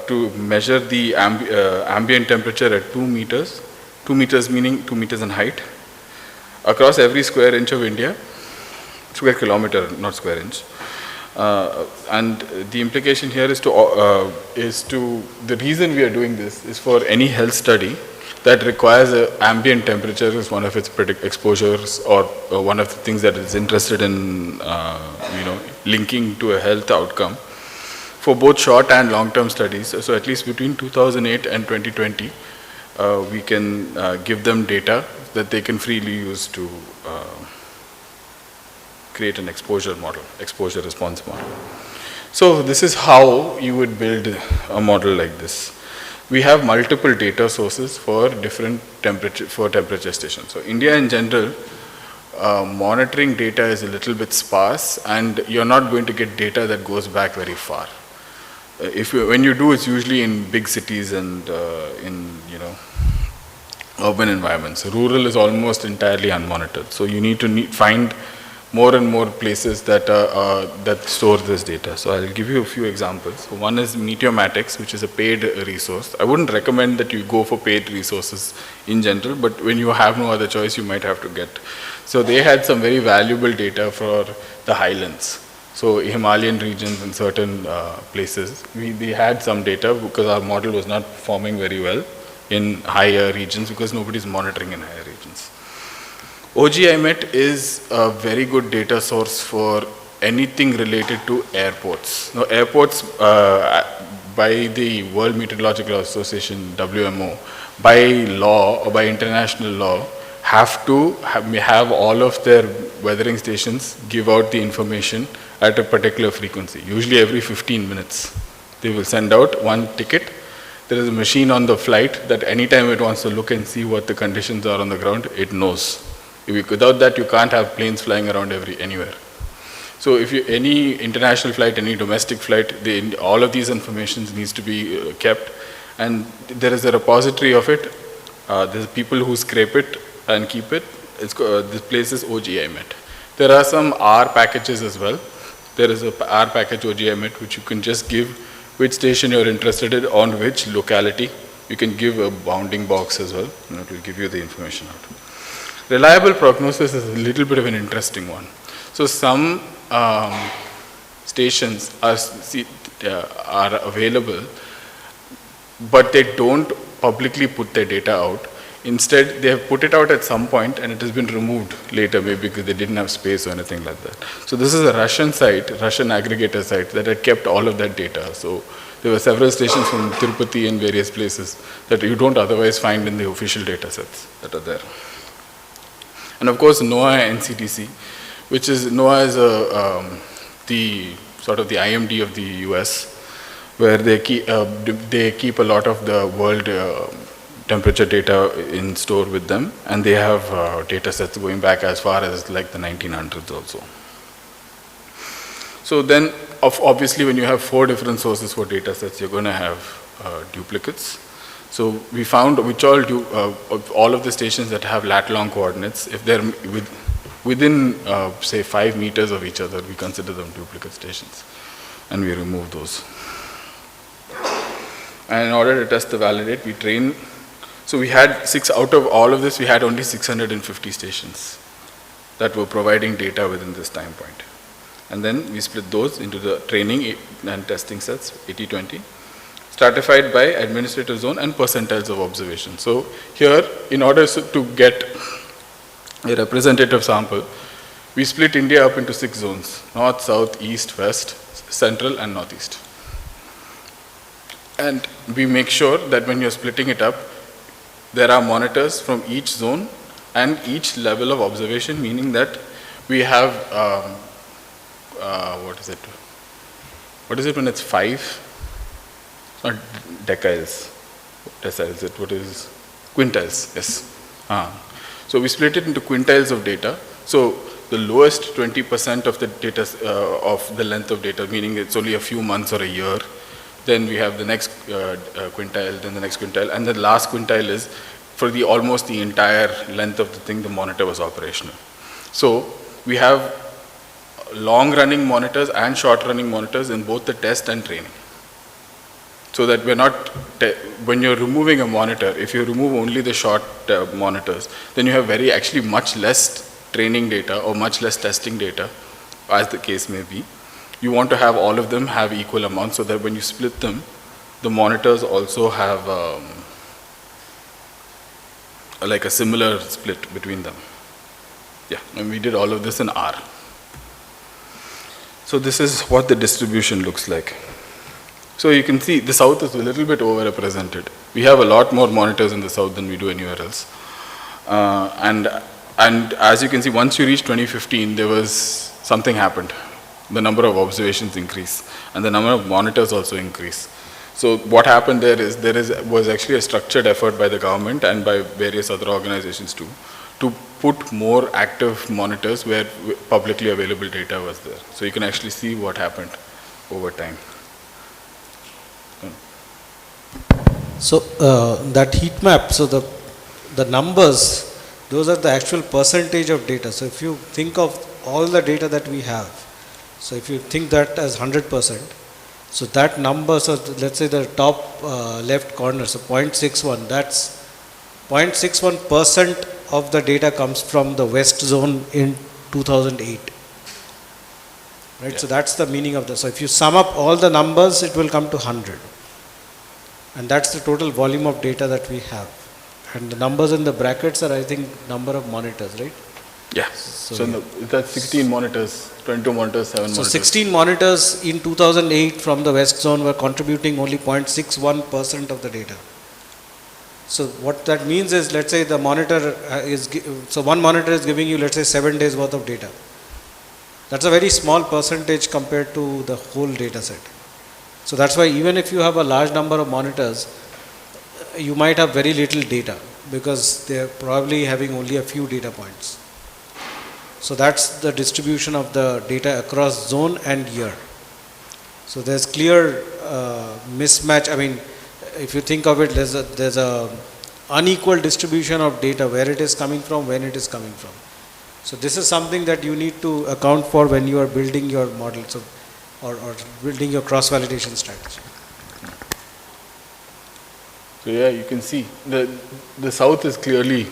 to measure the ambient temperature at 2 meters. 2 meters meaning 2 meters in height, across every square inch of India, square kilometer, not square inch. And the implication here is to, the reason we are doing this is for any health study that requires ambient temperature is one of its exposures, or one of the things that is interested in, linking to a health outcome for both short and long-term studies. So at least between 2008 and 2020, we can give them data that they can freely use to create an exposure model, exposure response model. So this is how you would build a model like this. We have multiple data sources for different temperature stations. So India in general, monitoring data is a little bit sparse, and you're not going to get data that goes back very far. When you do, it's usually in big cities and in urban environments. Rural is almost entirely unmonitored. So you need to find more and more places that that store this data. So I'll give you a few examples. So one is Meteomatics, which is a paid resource. I wouldn't recommend that you go for paid resources in general, but when you have no other choice, you might have to get. So they had some very valuable data for the highlands. So Himalayan regions and certain places, we had some data because our model was not performing very well in higher regions because nobody's monitoring in higher regions. OGIMET is a very good data source for anything related to airports. Now, airports, by the World Meteorological Association, WMO, by law or by international law, have to have all of their weathering stations give out the information at a particular frequency, usually every 15 minutes. They will send out one ticket. There is a machine on the flight that anytime it wants to look and see what the conditions are on the ground, it knows. Without that, you can't have planes flying around anywhere. So if any international flight, any domestic flight, all of these information needs to be kept, and there is a repository of it. There's people who scrape it and keep it. This place is OGIMET. There are some R packages as well. There is a R package OGIMET which you can just give which station you're interested in on which locality. You can give a bounding box as well, and it will give you the information out. Reliable prognosis is a little bit of an interesting one. So some stations are available, but they don't publicly put their data out. Instead, they have put it out at some point and it has been removed later, maybe because they didn't have space or anything like that. So this is a Russian site, Russian aggregator site that had kept all of that data. So there were several stations from Tirupati and various places that you don't otherwise find in the official data sets that are there. And of course, NOAA and NCTC, which is, NOAA is the sort of the IMD of the US, where they keep a lot of the world temperature data in store with them, and they have data sets going back as far as like the 1900s also. So then, obviously, when you have 4 different sources for data sets, you're going to have duplicates. So we found which all of the stations that have lat-long coordinates, if they're within, say, 5 meters of each other, we consider them duplicate stations, and we remove those. And in order to test the validate, we train. So we had out of all of this, we had only 650 stations that were providing data within this time point. And then we split those into the training and testing sets, 80-20, stratified by administrative zone and percentiles of observation. So here, in order to get a representative sample, we split India up into 6 zones: north, south, east, west, central, and northeast. And we make sure that when you're splitting it up, there are monitors from each zone and each level of observation, meaning that we have, what is it? What is it when it's 5? It's not deciles. What is quintiles? Yes. So we split it into quintiles of data. So the lowest 20% of the data, of the length of data, meaning it's only a few months or a year. Then we have the next quintile, then the next quintile, and the last quintile is for almost the entire length of the thing the monitor was operational. So we have long-running monitors and short-running monitors in both the test and training. So that we're not, when you're removing a monitor, if you remove only the short monitors, then you have actually much less training data or much less testing data, as the case may be. You want to have all of them have equal amounts so that when you split them, the monitors also have like a similar split between them. Yeah, and we did all of this in R. So this is what the distribution looks like. So you can see the south is a little bit overrepresented. We have a lot more monitors in the south than we do anywhere else. And as you can see, once you reach 2015, there was something happened. The number of observations increased, and the number of monitors also increased. So what happened there was actually a structured effort by the government and by various other organizations too, to put more active monitors where publicly available data was there. So you can actually see what happened over time. So that heat map, so the numbers, those are the actual percentage of data. So if you think of all the data that we have, so if you think that as 100%, so that number, so let's say the top left corner, so 0.61, that's 0.61% of the data comes from the west zone in 2008. Right, yeah. So that's the meaning of this. So if you sum up all the numbers, it will come to 100. And that's the total volume of data that we have. And the numbers in the brackets are, I think, number of monitors, right? Yeah. So that's 16 monitors, 22 monitors, 7 monitors. So 16 monitors in 2008 from the west zone were contributing only 0.61% of the data. So what that means is, let's say the monitor so one monitor is giving you, let's say, 7 days worth of data. That's a very small percentage compared to the whole data set. So that's why even if you have a large number of monitors, you might have very little data because they're probably having only a few data points. So that's the distribution of the data across zone and year. So there's clear mismatch. I mean, if you think of it, there's a unequal distribution of data, where it is coming from, when it is coming from. So this is something that you need to account for when you are building your model, so, or building your cross-validation strategy. So yeah, you can see the south is clearly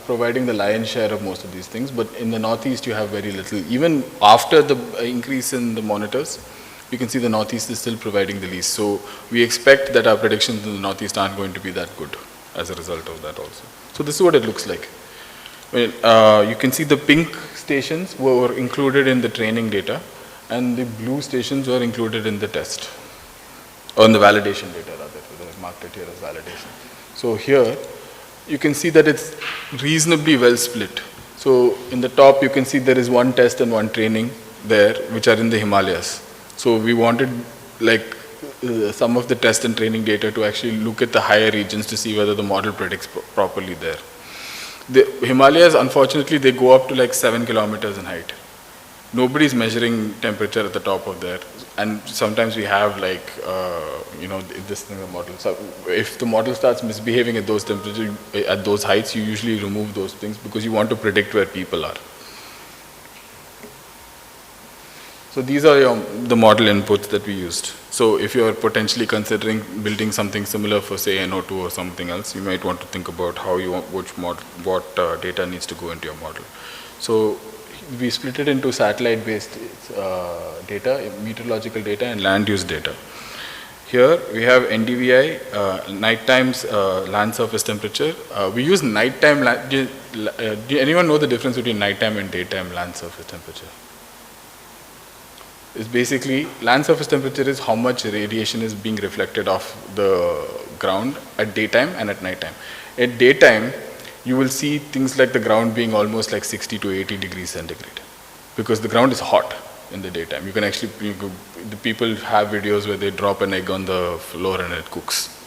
providing the lion's share of most of these things, but in the northeast you have very little. Even after the increase in the monitors, you can see the northeast is still providing the least. So we expect that our predictions in the northeast aren't going to be that good as a result of that also. So this is what it looks like. You can see the pink stations were included in the training data, and the blue stations were included in the test, or in the validation data rather. I marked it here as validation. So here you can see that it's reasonably well split. So in the top you can see there is one test and one training there, which are in the Himalayas. So we wanted some of the test and training data to actually look at the higher regions to see whether the model predicts properly there. The Himalayas, unfortunately, they go up to like 7 kilometers in height. nobody's measuring temperature at the top of there. And sometimes we have like, this thing, the model. So if the model starts misbehaving at those temperatures, at those heights, you usually remove those things because you want to predict where people are. So these are the model inputs that we used. So if you are potentially considering building something similar for say NO2 or something else, you might want to think about how you want, what data needs to go into your model. So we split it into satellite-based data, meteorological data, and land use data. Here we have NDVI, night times land surface temperature. We use nighttime. Do anyone know the difference between nighttime and daytime land surface temperature? It's basically land surface temperature is how much radiation is being reflected off the ground at daytime and at nighttime. At daytime, you will see things like the ground being almost like 60 to 80 degrees centigrade because the ground is hot in the daytime. You can actually, the people have videos where they drop an egg on the floor and it cooks.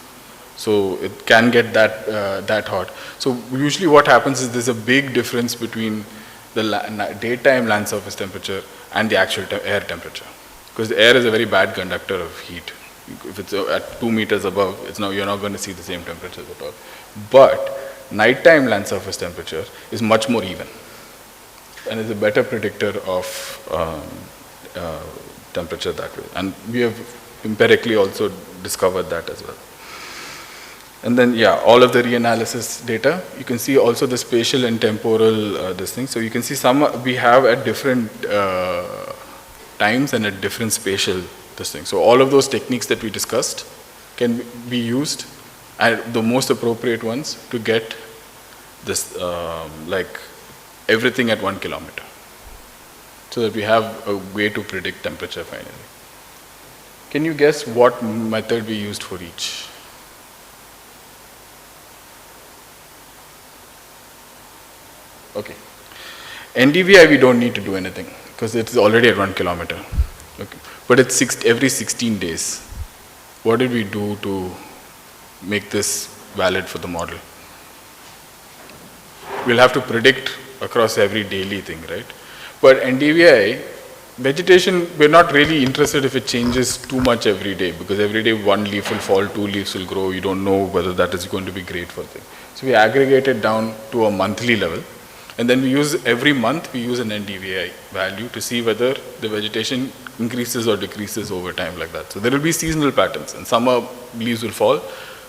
So it can get that hot. So usually what happens is there's a big difference between the daytime land surface temperature and the actual air temperature, because the air is a very bad conductor of heat. If it's at 2 meters above, you're not going to see the same temperatures at all. But nighttime land surface temperature is much more even and is a better predictor of temperature that way. And we have empirically also discovered that as well. And then, all of the reanalysis data. You can see also the spatial and temporal this thing. So you can see some we have at different times and at different spatial this thing. So all of those techniques that we discussed can be used, and the most appropriate ones to get this like everything at 1 kilometer, so that we have a way to predict temperature finally. Can you guess what method we used for each? Okay. NDVI we don't need to do anything because it's already at 1 kilometer. Okay. But it's every 16 days. What did we do to make this valid for the model? We'll have to predict across every daily thing, right? But NDVI, vegetation, we're not really interested if it changes too much every day, because every day one leaf will fall, 2 leaves will grow. You don't know whether that is going to be great for things. So we aggregate it down to a monthly level. And then we use, every month we use an NDVI value to see whether the vegetation increases or decreases over time like that. So there will be seasonal patterns. In summer, leaves will fall.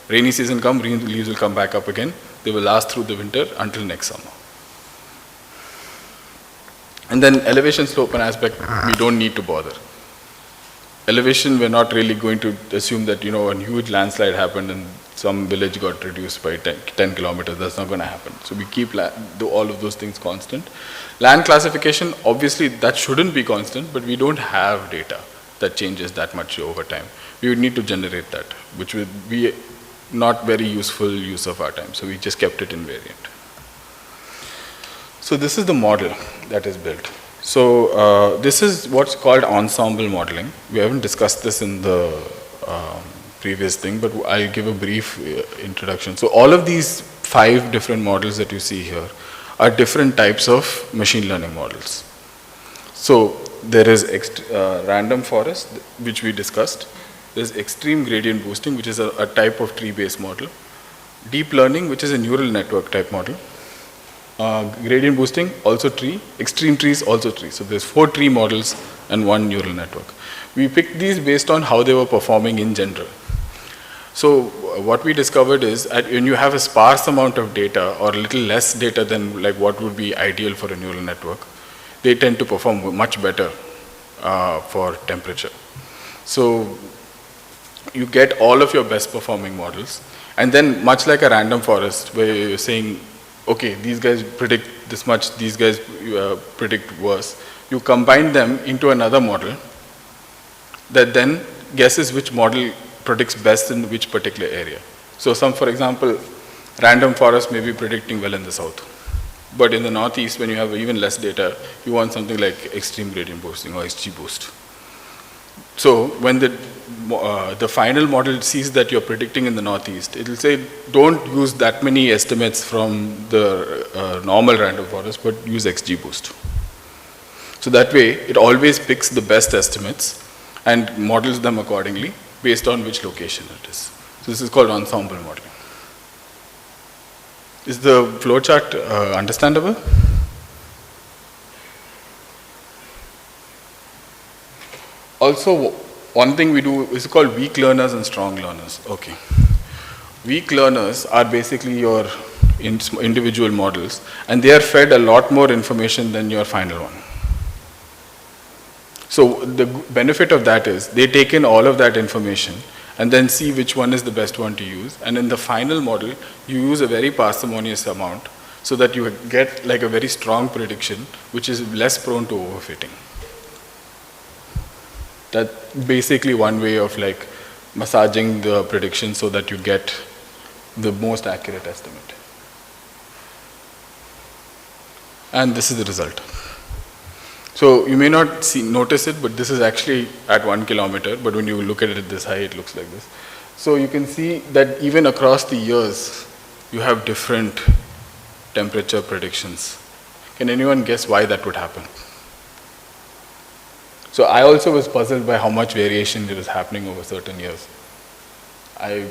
Rainy season comes, leaves will come back up again. They will last through the winter until next summer. And then elevation, slope and aspect, we don't need to bother. Elevation, we're not really going to assume that, a huge landslide happened and some village got reduced by 10 kilometers. That's not going to happen. So we keep all of those things constant. Land classification, obviously that shouldn't be constant, but we don't have data that changes that much over time. We would need to generate that, which would be not very useful use of our time. So we just kept it invariant. So this is the model that is built. So this is what's called ensemble modeling. We haven't discussed this in the previous thing, but I'll give a brief introduction. So all of these 5 different models that you see here are different types of machine learning models. So there is random forest, which we discussed. There's extreme gradient boosting, which is a type of tree-based model. Deep learning, which is a neural network type model. Gradient boosting, also tree. Extreme trees, also tree. So there's 4 tree models and 1 neural network. We picked these based on how they were performing in general. So what we discovered is when you have a sparse amount of data or a little less data than like what would be ideal for a neural network, they tend to perform much better for temperature. So you get all of your best performing models, and then much like a random forest where you're saying, okay, these guys predict this much, these guys predict worse, you combine them into another model that then guesses which model predicts best in which particular area. So for example, random forest may be predicting well in the south, but in the northeast, when you have even less data, you want something like extreme gradient boosting or XGBoost. So when the final model sees that you're predicting in the northeast, it will say, don't use that many estimates from the normal random forest, but use XGBoost. So that way, it always picks the best estimates and models them accordingly based on which location it is. So this is called ensemble modeling. Is the flowchart understandable? Also, one thing we do is called weak learners and strong learners. Okay. Weak learners are basically your individual models, and they are fed a lot more information than your final one. So the benefit of that is they take in all of that information and then see which one is the best one to use. And in the final model, you use a very parsimonious amount so that you get like a very strong prediction, which is less prone to overfitting. That's basically one way of like massaging the prediction so that you get the most accurate estimate. And this is the result. So you may not notice it, but this is actually at 1 kilometer, but when you look at it this high, it looks like this. So you can see that even across the years, you have different temperature predictions. Can anyone guess why that would happen? So I also was puzzled by how much variation was happening over certain years. I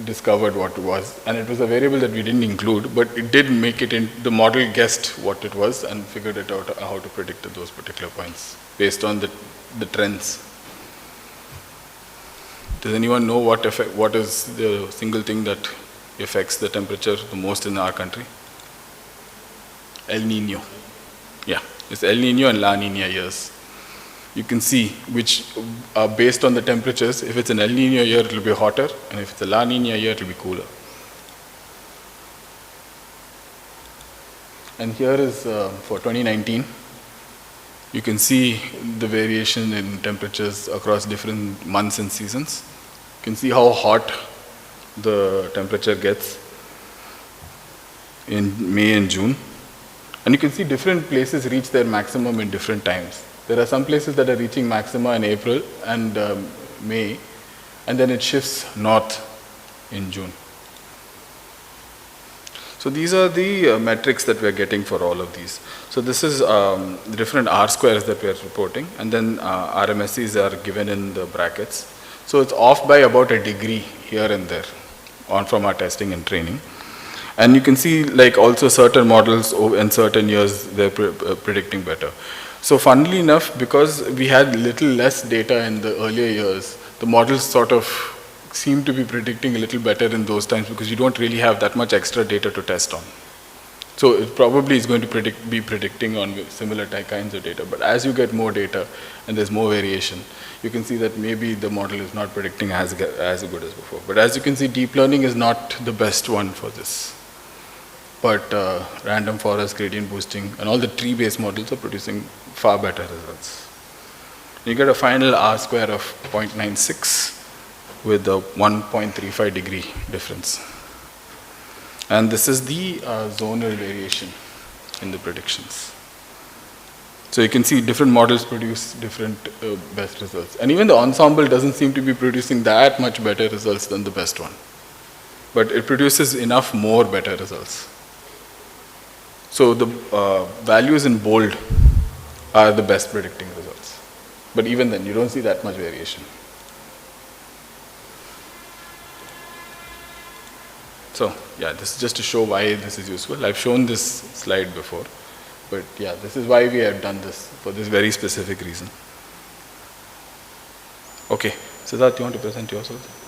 discovered what it was, and it was a variable that we didn't include, but it did make it in, the model guessed what it was and figured it out how to predict at those particular points based on the trends. Does anyone know what is the single thing that affects the temperature the most in our country? El Nino. Yeah, it's El Nino and La Nina years. You can see which are based on the temperatures. If it's an El Nino year, it will be hotter, and if it's a La Nina year, it will be cooler. And here is for 2019. You can see the variation in temperatures across different months and seasons. You can see how hot the temperature gets in May and June. And you can see different places reach their maximum in different times. There are some places that are reaching maxima in April and May, and then it shifts north in June. So these are the metrics that we are getting for all of these. So this is the different R squares that we are reporting, and then RMSEs are given in the brackets. So it's off by about a degree here and there on from our testing and training. And you can see like also certain models in certain years they're predicting better. So funnily enough, because we had little less data in the earlier years, the models sort of seem to be predicting a little better in those times because you don't really have that much extra data to test on. So it probably is going to be predicting on similar kinds of data. But as you get more data and there's more variation, you can see that maybe the model is not predicting as good as before. But as you can see, deep learning is not the best one for this. But random forest, gradient boosting, and all the tree-based models are producing far better results. You get a final R square of 0.96 with a 1.35 degree difference. And this is the zonal variation in the predictions. So you can see different models produce different best results. And even the ensemble doesn't seem to be producing that much better results than the best one. But it produces enough more better results. So the values in bold are the best predicting results. But even then, you don't see that much variation. So yeah, this is just to show why this is useful. I've shown this slide before. But yeah, this is why we have done this, for this very specific reason. Okay, Siddharth, you want to present yourself?